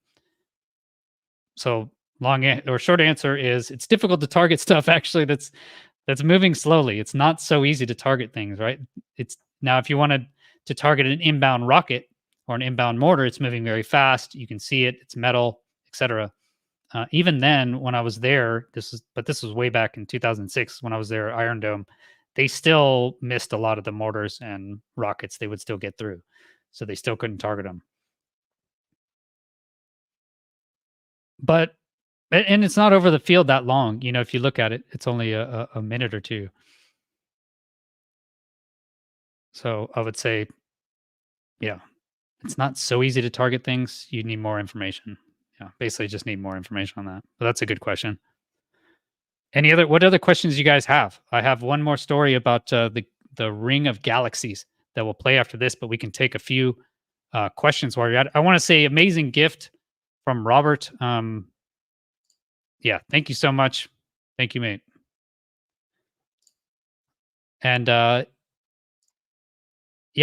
so short answer is it's difficult to target stuff actually that's moving slowly. It's not so easy to target things, right? It's now if you wanted to target an inbound rocket or an inbound mortar, it's moving very fast. You can see it. It's metal, etc. Even then, when I was there, this was way back in 2006 when I was there at Iron Dome, they still missed a lot of the mortars and rockets they would still get through. So they still couldn't target them. And it's not over the field that long. You know, if you look at it, it's only a minute or two. So I would say, yeah, it's not so easy to target things. You need more information. Yeah, basically just need more information on that. But that's a good question. What other questions you guys have? I have one more story about the Ring of Galaxies that will play after this, but we can take a few questions while you're at it. I want to say amazing gift from Robert. Yeah, thank you so much. Thank you, mate. And yeah,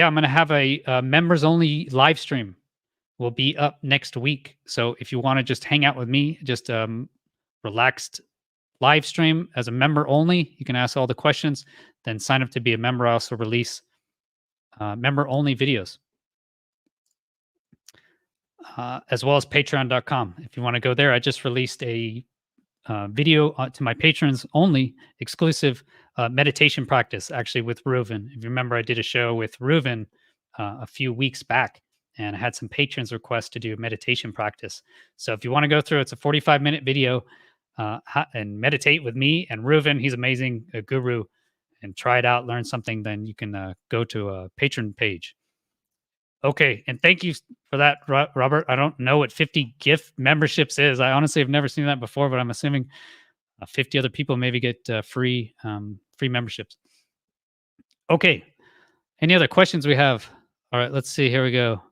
I'm going to have a members only live stream. Will be up next week. So if you want to just hang out with me, just relaxed live stream as a member only, you can ask all the questions, then sign up to be a member. I also release member only videos, as well as patreon.com. If you want to go there, I just released a video to my patrons only, exclusive meditation practice, actually with Reuven. If you remember, I did a show with Reuven a few weeks back, and I had some patrons request to do a meditation practice. So if you want to go through, it's a 45-minute video and meditate with me and Reuven. He's amazing, a guru, and try it out, learn something, then you can go to a patron page. Okay, and thank you for that, Robert. I don't know what 50 gift memberships is. I honestly have never seen that before, but I'm assuming 50 other people maybe get free memberships. Okay, any other questions we have? All right, let's see. Here we go.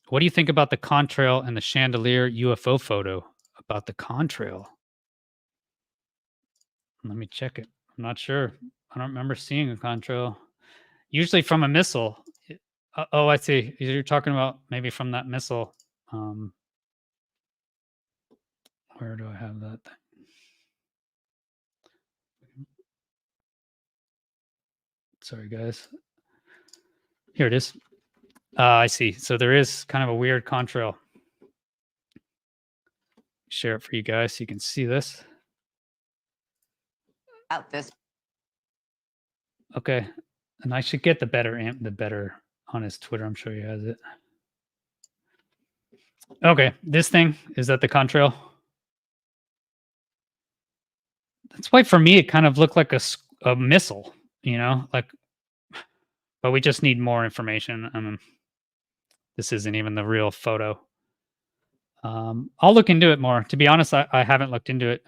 What do you think about the contrail and the Chandelier UFO photo? About the contrail? Let me check it. I'm not sure. I don't remember seeing a contrail. Usually from a missile. Oh, I see. You're talking about maybe from that missile. Where do I have that thing? Sorry, guys. Here it is. I see. So there is kind of a weird contrail. Share it for you guys so you can see this. Out this. Okay. And I should get the better on his Twitter. I'm sure he has it. Okay. This thing, is that the contrail? That's why for me, it kind of looked like a missile, you know, like, but we just need more information. This isn't even the real photo. I'll look into it more. To be honest, I haven't looked into it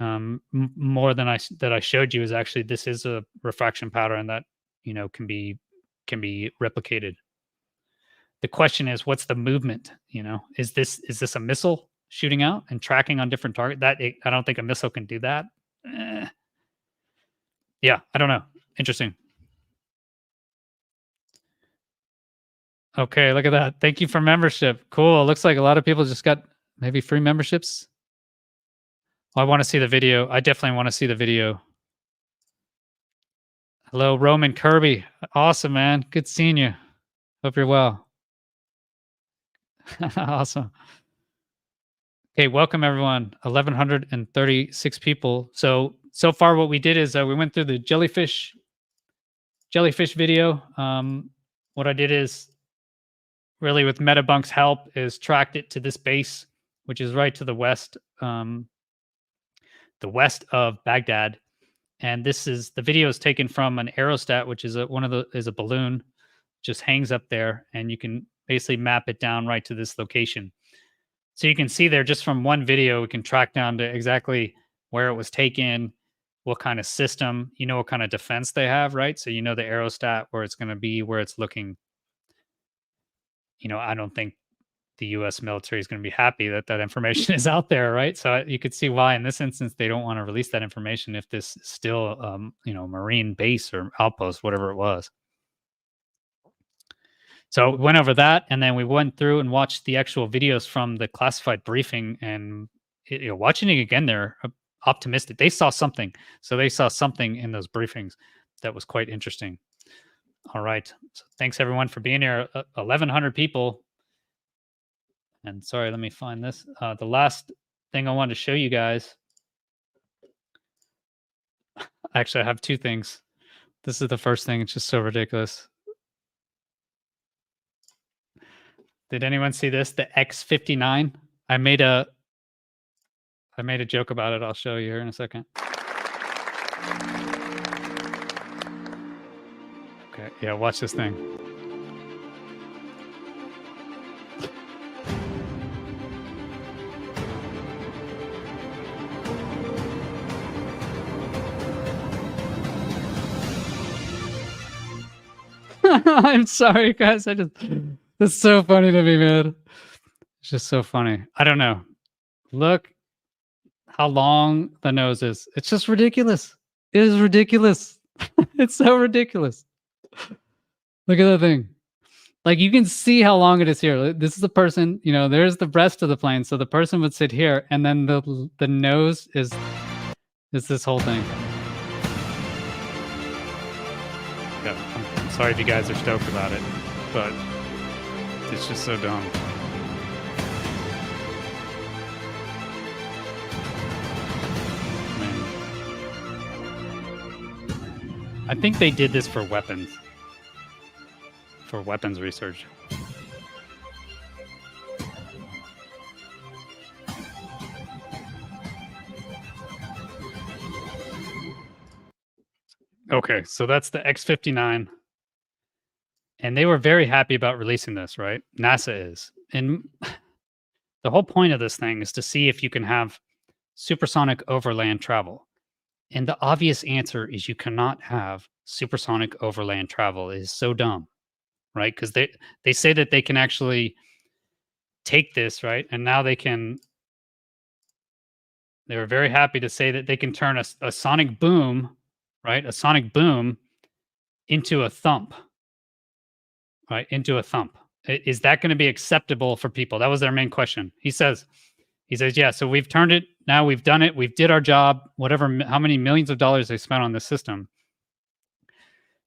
more than I showed you. Is actually this is a refraction pattern that can be replicated. The question is, what's the movement? Is this a missile shooting out and tracking on different target? I don't think a missile can do that. Yeah, I don't know. Interesting. Okay, look at that. Thank you for membership. Cool. Looks like a lot of people just got maybe free memberships. Well, I want to see the video. I definitely want to see the video. Hello, Roman Kirby. Awesome, man. Good seeing you. Hope you're well. Awesome. Okay, welcome everyone. 1,136 people. So far what we did is we went through the jellyfish video. What I did is really with Metabunk's help is tracked it to this base, which is right to the west of Baghdad. And this is the video is taken from an aerostat, which is a balloon, just hangs up there, and you can basically map it down right to this location. So you can see there just from one video, we can track down to exactly where it was taken, what kind of system, what kind of defense they have, right? So the aerostat, where it's going to be, where it's looking. I don't think the U.S. military is going to be happy that that information is out there, right? So you could see why in this instance they don't want to release that information if this is still, Marine base or outpost, whatever it was. So we went over that, and then we went through and watched the actual videos from the classified briefing, and watching it again, they're optimistic. They saw something. So they saw something in those briefings that was quite interesting. All right. So thanks everyone for being here. 1,100 people. And sorry, let me find this. The last thing I wanted to show you guys. Actually, I have two things. This is the first thing. It's just so ridiculous. Did anyone see this? The X59. I made a joke about it. I'll show you here in a second. Okay, yeah, watch this thing. I'm sorry, guys. It's so funny to me, man. It's just so funny. I don't know. Look how long the nose is. It's just ridiculous. It is ridiculous. It's so ridiculous. Look at that thing. Like, you can see how long it is here. This is the person, there's the breast of the plane. So the person would sit here, and then the nose is this whole thing. Yeah, I'm sorry if you guys are stoked about it, but it's just so dumb. I think they did this for weapons. For weapons research. Okay, so that's the X59. And they were very happy about releasing this, right? NASA is. And the whole point of this thing is to see if you can have supersonic overland travel. And the obvious answer is you cannot have supersonic overland travel. It is so dumb, right? Because they say that they can actually take this, right? And now they were very happy to say that they can turn a sonic boom, right? A sonic boom into a thump. Right, into a thump. Is that going to be acceptable for people? That was their main question. He says, yeah, so we've turned it. Now we've done it. We've did our job, how many millions of dollars they spent on this system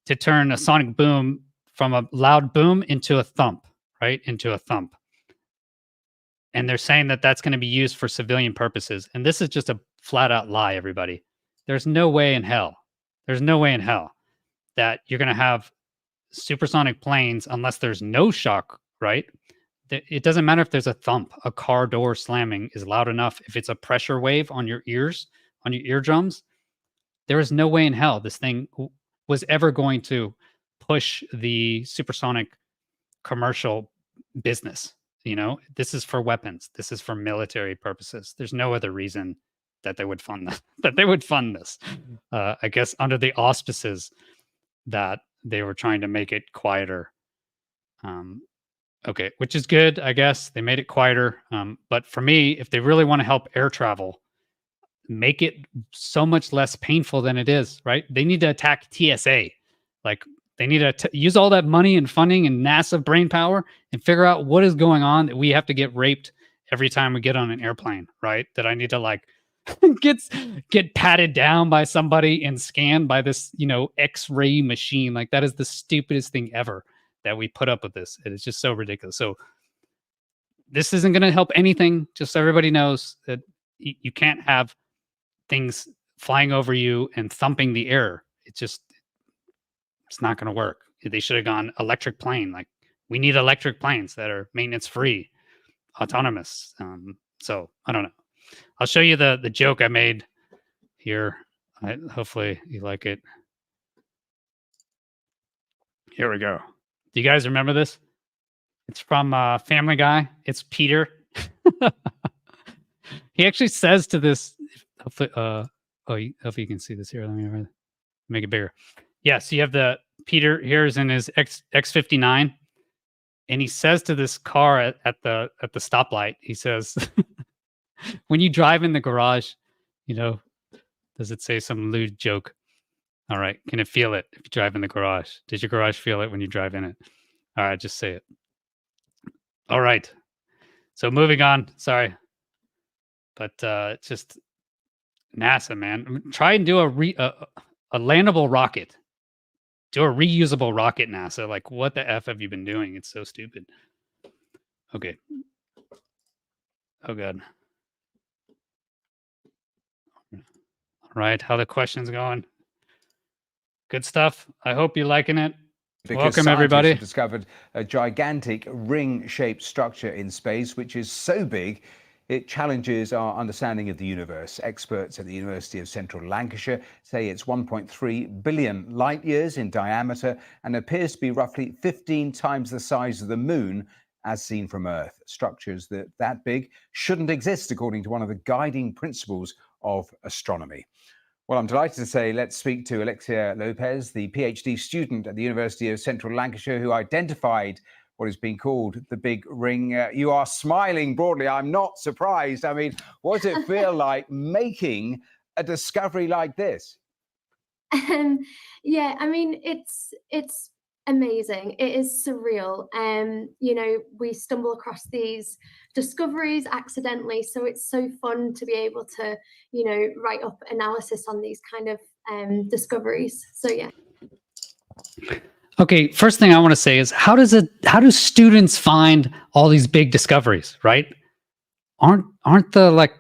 to turn a sonic boom from a loud boom into a thump, right? Into a thump. And they're saying that that's going to be used for civilian purposes. And this is just a flat out lie, everybody. There's no way in hell. There's no way in hell that you're going to have supersonic planes unless there's no shock, right? It doesn't matter if there's a thump. A car door slamming is loud enough. If it's a pressure wave on your ears, on your eardrums, there is no way in hell this thing was ever going to push the supersonic commercial business. This is for weapons. This is for military purposes. There's no other reason that they would fund this. I guess under the auspices that they were trying to make it quieter. Okay, which is good, I guess. They made it quieter. But for me, if they really want to help air travel, make it so much less painful than it is, right? They need to attack TSA. Like, they need to use all that money and funding and NASA brain power and figure out what is going on that we have to get raped every time we get on an airplane, right? That I need to get patted down by somebody and scanned by this, X-ray machine. Like, that is the stupidest thing ever that we put up with this. It is just so ridiculous. So this isn't going to help anything. Just so everybody knows that you can't have things flying over you and thumping the air. It's not going to work. They should have gone electric plane. Like, we need electric planes that are maintenance free, autonomous. So I don't know. I'll show you the joke I made here. Hopefully you like it. Here we go. Do you guys remember this? It's from Family Guy. It's Peter. He actually says to this. Hopefully, hopefully you can see this here. Let me make it bigger. Yeah, so you have the Peter here is in his X59, and he says to this car at the stoplight. He says, "When you drive in the garage, does it say some lewd joke? All right, can it feel it if you drive in the garage? Does your garage feel it when you drive in it? All right, just say it." All right. So moving on. Sorry, but it's just NASA, man. Try and do a landable rocket. Do a reusable rocket, NASA. Like, what the F have you been doing? It's so stupid. Okay. Oh, God. All right. How the questions going? Good stuff. I hope you're liking it. Because Welcome, scientists everybody. have discovered a gigantic ring-shaped structure in space, which is so big it challenges our understanding of the universe. Experts at the University of Central Lancashire say it's 1.3 billion light years in diameter and appears to be roughly 15 times the size of the moon as seen from Earth. Structures that big shouldn't exist, according to one of the guiding principles of astronomy. Well, I'm delighted to say let's speak to Alexia Lopez, the PhD student at the University of Central Lancashire who identified what is being called the Big Ring. You are smiling broadly. I'm not surprised. I mean, what does it feel like making a discovery like this? Yeah, I mean, it's amazing. It is surreal. We stumble across these discoveries accidentally, so it's so fun to be able to, write up analysis on these kind of discoveries. So yeah. Okay, first thing I want to say is how do students find all these big discoveries, right? Aren't the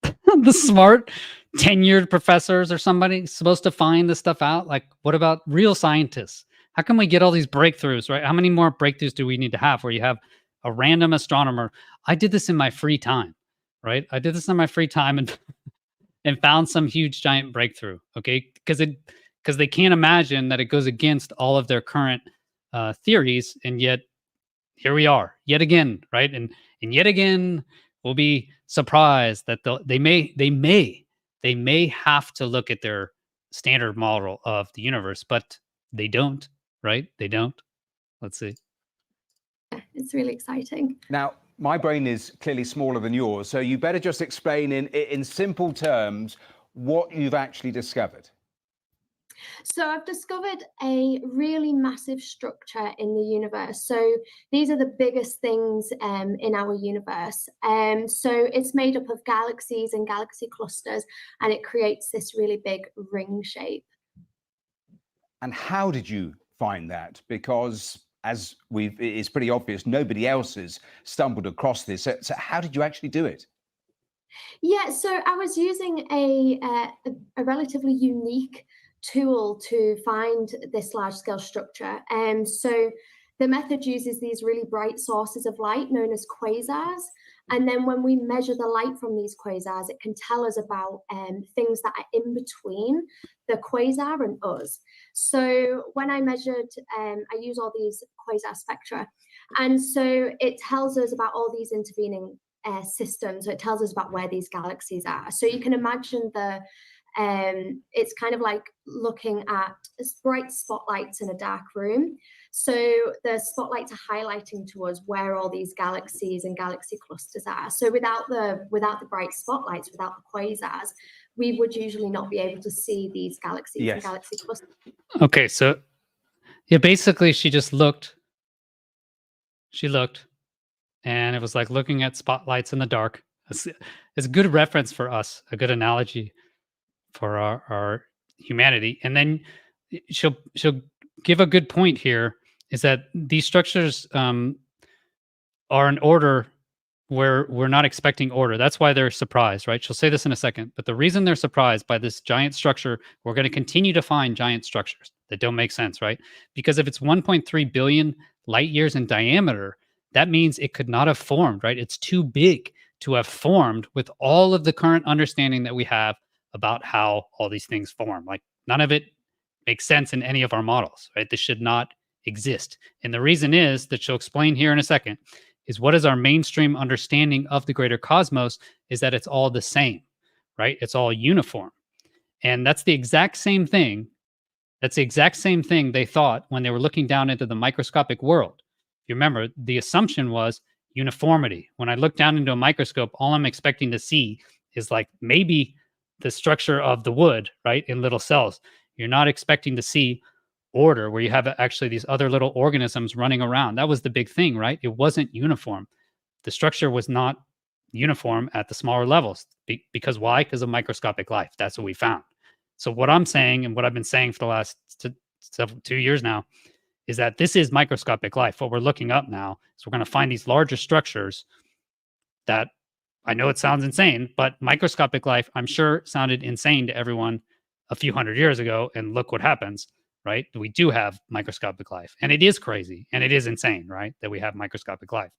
the smart tenured professors or somebody supposed to find this stuff out? Like, what about real scientists? How can we get all these breakthroughs, right? How many more breakthroughs do we need to have where you have a random astronomer? I did this in my free time, right? I did this in my free time and found some huge giant breakthrough, okay? Because they can't imagine that it goes against all of their current theories, and yet here we are yet again, right? And yet again, we'll be surprised that they may have to look at their standard model of the universe, but they don't, right? They don't. Let's see. It's really exciting. Now, my brain is clearly smaller than yours, so you better just explain in simple terms what you've actually discovered. So I've discovered a really massive structure in the universe. So these are the biggest things in our universe. So it's made up of galaxies and galaxy clusters, and it creates this really big ring shape. And how did you find that? Because it's pretty obvious, nobody else has stumbled across this. So how did you actually do it? Yeah, so I was using a relatively unique tool to find this large scale structure. So the method uses these really bright sources of light known as quasars. And then when we measure the light from these quasars, it can tell us about things that are in between the quasar and us. So when I measured, I use all these quasar spectra. And so it tells us about all these intervening systems. So it tells us about where these galaxies are. So you can imagine it's kind of like looking at bright spotlights in a dark room. So the spotlights are highlighting to us where all these galaxies and galaxy clusters are. So without the bright spotlights, without the quasars, we would usually not be able to see these galaxies and galaxy clusters. Okay, so yeah, basically she just looked. She looked, and it was like looking at spotlights in the dark. It's a good reference for us, a good analogy for our humanity. And then she'll give a good point here, is that these structures are in order we're not expecting order. That's why they're surprised, right? She'll say this in a second, but the reason they're surprised by this giant structure, we're going to continue to find giant structures that don't make sense, right? Because if it's 1.3 billion light years in diameter, that means it could not have formed, right? It's too big to have formed with all of the current understanding that we have about how all these things form. Like none of it makes sense in any of our models, right? This should not exist. And the reason is that she'll explain here in a second is what is our mainstream understanding of the greater cosmos is that it's all the same, right? It's all uniform. And that's the exact same thing. That's the exact same thing they thought when they were looking down into the microscopic world. You remember, the assumption was uniformity. When I look down into a microscope, all I'm expecting to see is like maybe the structure of the wood, right, in little cells. You're not expecting to see order where you have actually these other little organisms running around. That was the big thing, right? It wasn't uniform. The structure was not uniform at the smaller levels. Because why? Because of microscopic life. That's what we found. So what I'm saying and what I've been saying for the last 2 years now is that this is microscopic life. What we're looking up now is we're going to find these larger structures that I know it sounds insane, but microscopic life, I'm sure, sounded insane to everyone a few hundred years ago. And look what happens, right? We do have microscopic life. And it is crazy and it is insane, right, that we have microscopic life.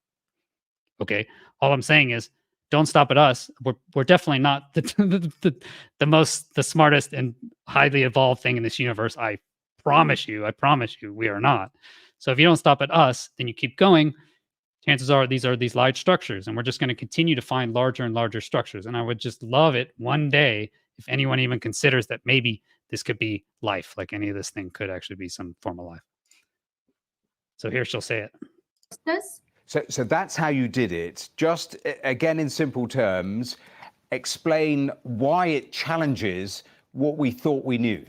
Okay. All I'm saying is don't stop at us. We're definitely not the smartest and highly evolved thing in this universe. I promise you, we are not. So if you don't stop at us, then you keep going. Chances are these large structures, and we're just going to continue to find larger and larger structures. And I would just love it one day if anyone even considers that maybe this could be life, like any of this thing could actually be some form of life. So here she'll say it. So that's how you did it. Just again, in simple terms, explain why it challenges what we thought we knew.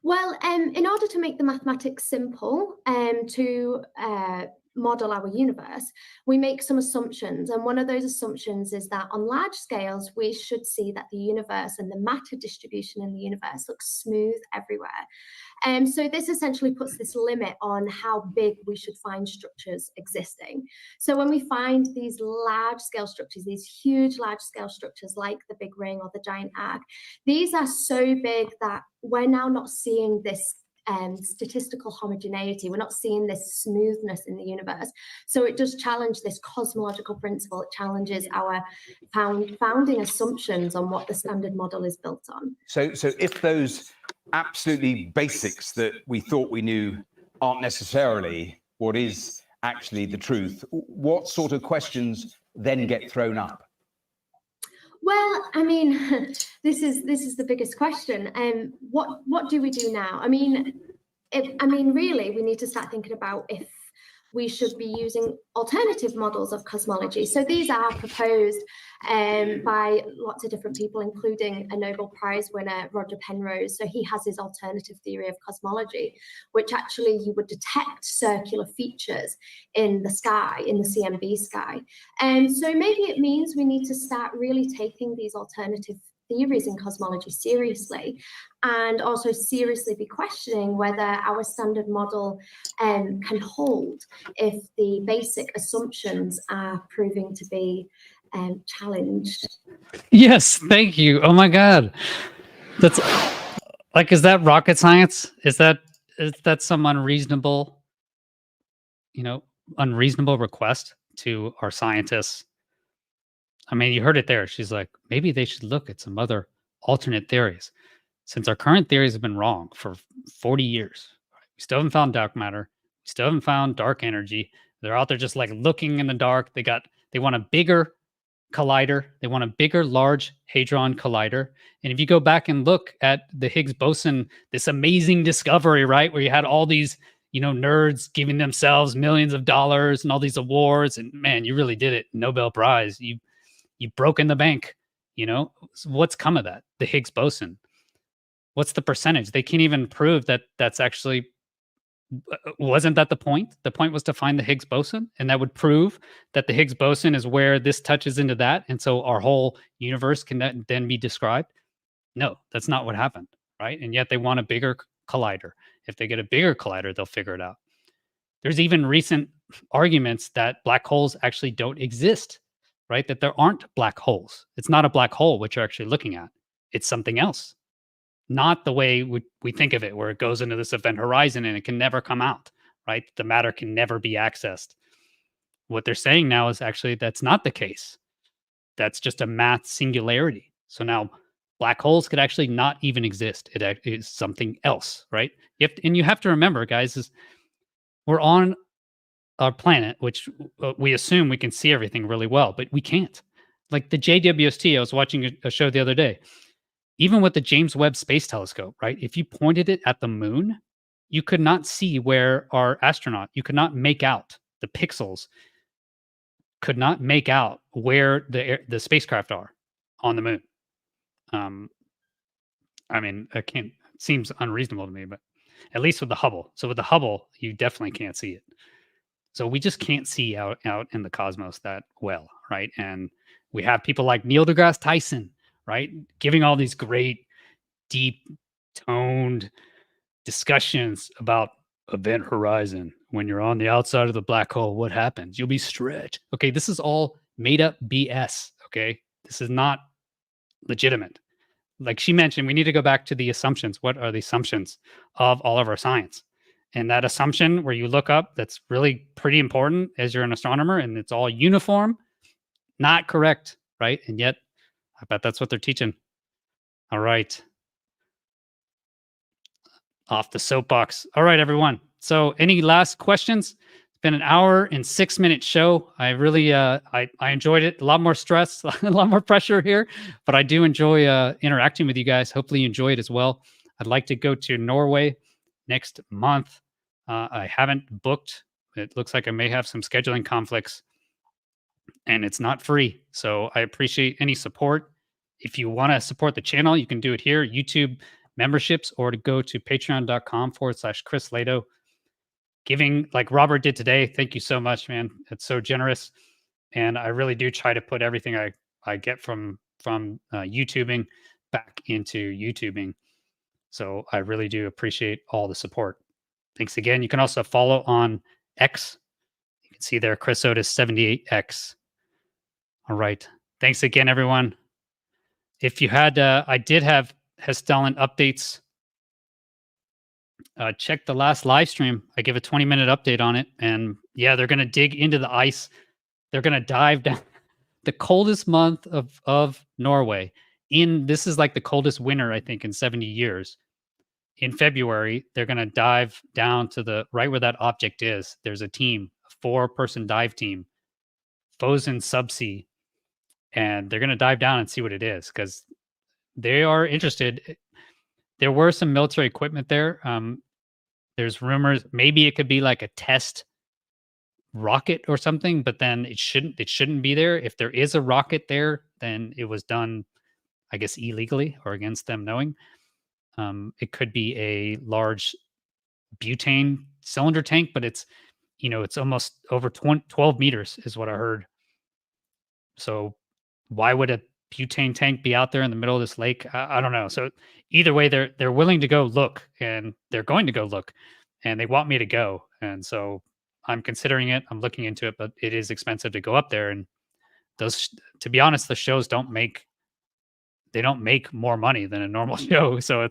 Well, in order to make the mathematics simple, to model our universe, we make some assumptions. And one of those assumptions is that on large scales, we should see that the universe and the matter distribution in the universe looks smooth everywhere. So this essentially puts this limit on how big we should find structures existing. So when we find these large scale structures, these huge large scale structures like the Big Ring or the Giant Arc, these are so big that we're now not seeing this statistical homogeneity. We're not seeing this smoothness in the universe. So it does challenge this cosmological principle. It challenges our founding assumptions on what the standard model is built on. So if those absolutely basics that we thought we knew aren't necessarily what is actually the truth, what sort of questions then get thrown up? Well, I mean, this is the biggest question. What do we do now? I mean, really, we need to start thinking about if we should be using alternative models of cosmology. So these are proposed by lots of different people, including a Nobel Prize winner, Roger Penrose. So he has his alternative theory of cosmology, which actually you would detect circular features in the sky, in the CMB sky. And so maybe it means we need to start really taking these alternative theories in cosmology seriously, and also seriously be questioning whether our standard model can hold if the basic assumptions are proving to be challenged. Yes, thank you. Oh my God. That's like, is that rocket science? Is that some unreasonable request to our scientists? I mean, you heard it there. She's like, maybe they should look at some other alternate theories. Since our current theories have been wrong for 40 years, we still haven't found dark matter. We still haven't found dark energy. They're out there just like looking in the dark. They want a bigger collider. They want a bigger, large hadron collider. And if you go back and look at the Higgs boson, this amazing discovery, right, where you had all these, nerds giving themselves millions of dollars and all these awards, and man, you really did it. Nobel Prize. You've broken the bank, What's come of that? The Higgs boson. What's the percentage? They can't even prove that that's actually, wasn't that the point? The point was to find the Higgs boson, and that would prove that the Higgs boson is where this touches into that. And so our whole universe can then be described. No, that's not what happened, right? And yet they want a bigger collider. If they get a bigger collider, they'll figure it out. There's even recent arguments that black holes actually don't exist, right? That there aren't black holes. It's not a black hole, which you're actually looking at. It's something else. Not the way we think of it, where it goes into this event horizon and it can never come out, right? The matter can never be accessed. What they're saying now is actually that's not the case. That's just a math singularity. So now black holes could actually not even exist. It is something else, right? You have to remember, guys, is we're on our planet, which we assume we can see everything really well, but we can't. Like the JWST, I was watching a show the other day. Even with the James Webb Space Telescope, right? If you pointed it at the moon, you could not see where our astronaut, you could not make out the pixels, could not make out where the spacecraft are on the moon. I mean, it seems unreasonable to me, but at least with the Hubble. So with the Hubble, you definitely can't see it. So we just can't see out in the cosmos that well, right? And we have people like Neil deGrasse Tyson, right? Giving all these great, deep, toned discussions about event horizon. When you're on the outside of the black hole, what happens? You'll be stretched. Okay, this is all made up BS, okay? This is not legitimate. Like she mentioned, we need to go back to the assumptions. What are the assumptions of all of our science? And that assumption where you look up, that's really pretty important as you're an astronomer, and it's all uniform, not correct, right? And yet, I bet that's what they're teaching. All right. Off the soapbox. All right, everyone. So any last questions? It's been an hour and 6-minute show. I really, I enjoyed it. A lot more stress, a lot more pressure here, but I do enjoy interacting with you guys. Hopefully you enjoy it as well. I'd like to go to Norway next month. I haven't booked. It looks like I may have some scheduling conflicts, and it's not free. So I appreciate any support. If you want to support the channel, you can do it here, YouTube memberships, or to go to patreon.com/ChrisLehto. Giving like Robert did today. Thank you so much, man. It's so generous. And I really do try to put everything I get from YouTubing back into YouTubing. So I really do appreciate all the support. Thanks again. You can also follow on X. You can see there, Chris Otis 78X. All right. Thanks again, everyone. If you had, I did have Hestellan updates. Check the last live stream. I give a 20-minute update on it. And yeah, they're going to dig into the ice. They're going to dive down the coldest month of Norway. This is like the coldest winter, I think, in 70 years. In February, they're going to dive down to right where that object is. There's a team, a 4-person dive team, Fosen Subsea, and they're going to dive down and see what it is because they are interested. There were some military equipment there. There's rumors maybe it could be like a test rocket or something, but then it shouldn't be there. If there is a rocket there, then it was done, I guess, illegally or against them knowing. It could be a large butane cylinder tank, but it's almost over 12 meters is what I heard. So why would a butane tank be out there in the middle of this lake? I don't know. So either way, they're willing to go look, and they're going to go look, and they want me to go. And so I'm considering it. I'm looking into it, but it is expensive to go up there. And to be honest, the shows don't make more money than a normal show. So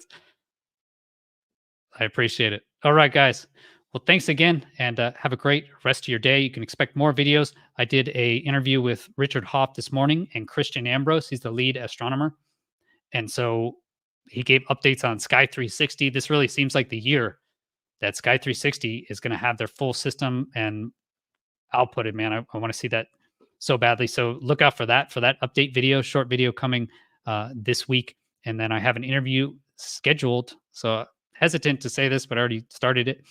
I appreciate it. All right, guys. Well, thanks again, and have a great rest of your day. You can expect more videos. I did an interview with Richard Hoff this morning and Christian Ambrose. He's the lead astronomer. And so he gave updates on Sky 360. This really seems like the year that Sky 360 is going to have their full system and output it, man. I want to see that so badly. So look out for that update video, short video coming this week. And then I have an interview scheduled. So hesitant to say this, but I already started it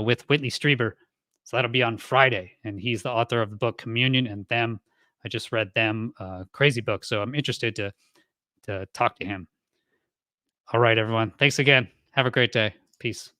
with Whitley Strieber. So that'll be on Friday. And he's the author of the book Communion and Them. I just read Them, crazy book. So I'm interested to talk to him. All right, everyone. Thanks again. Have a great day. Peace.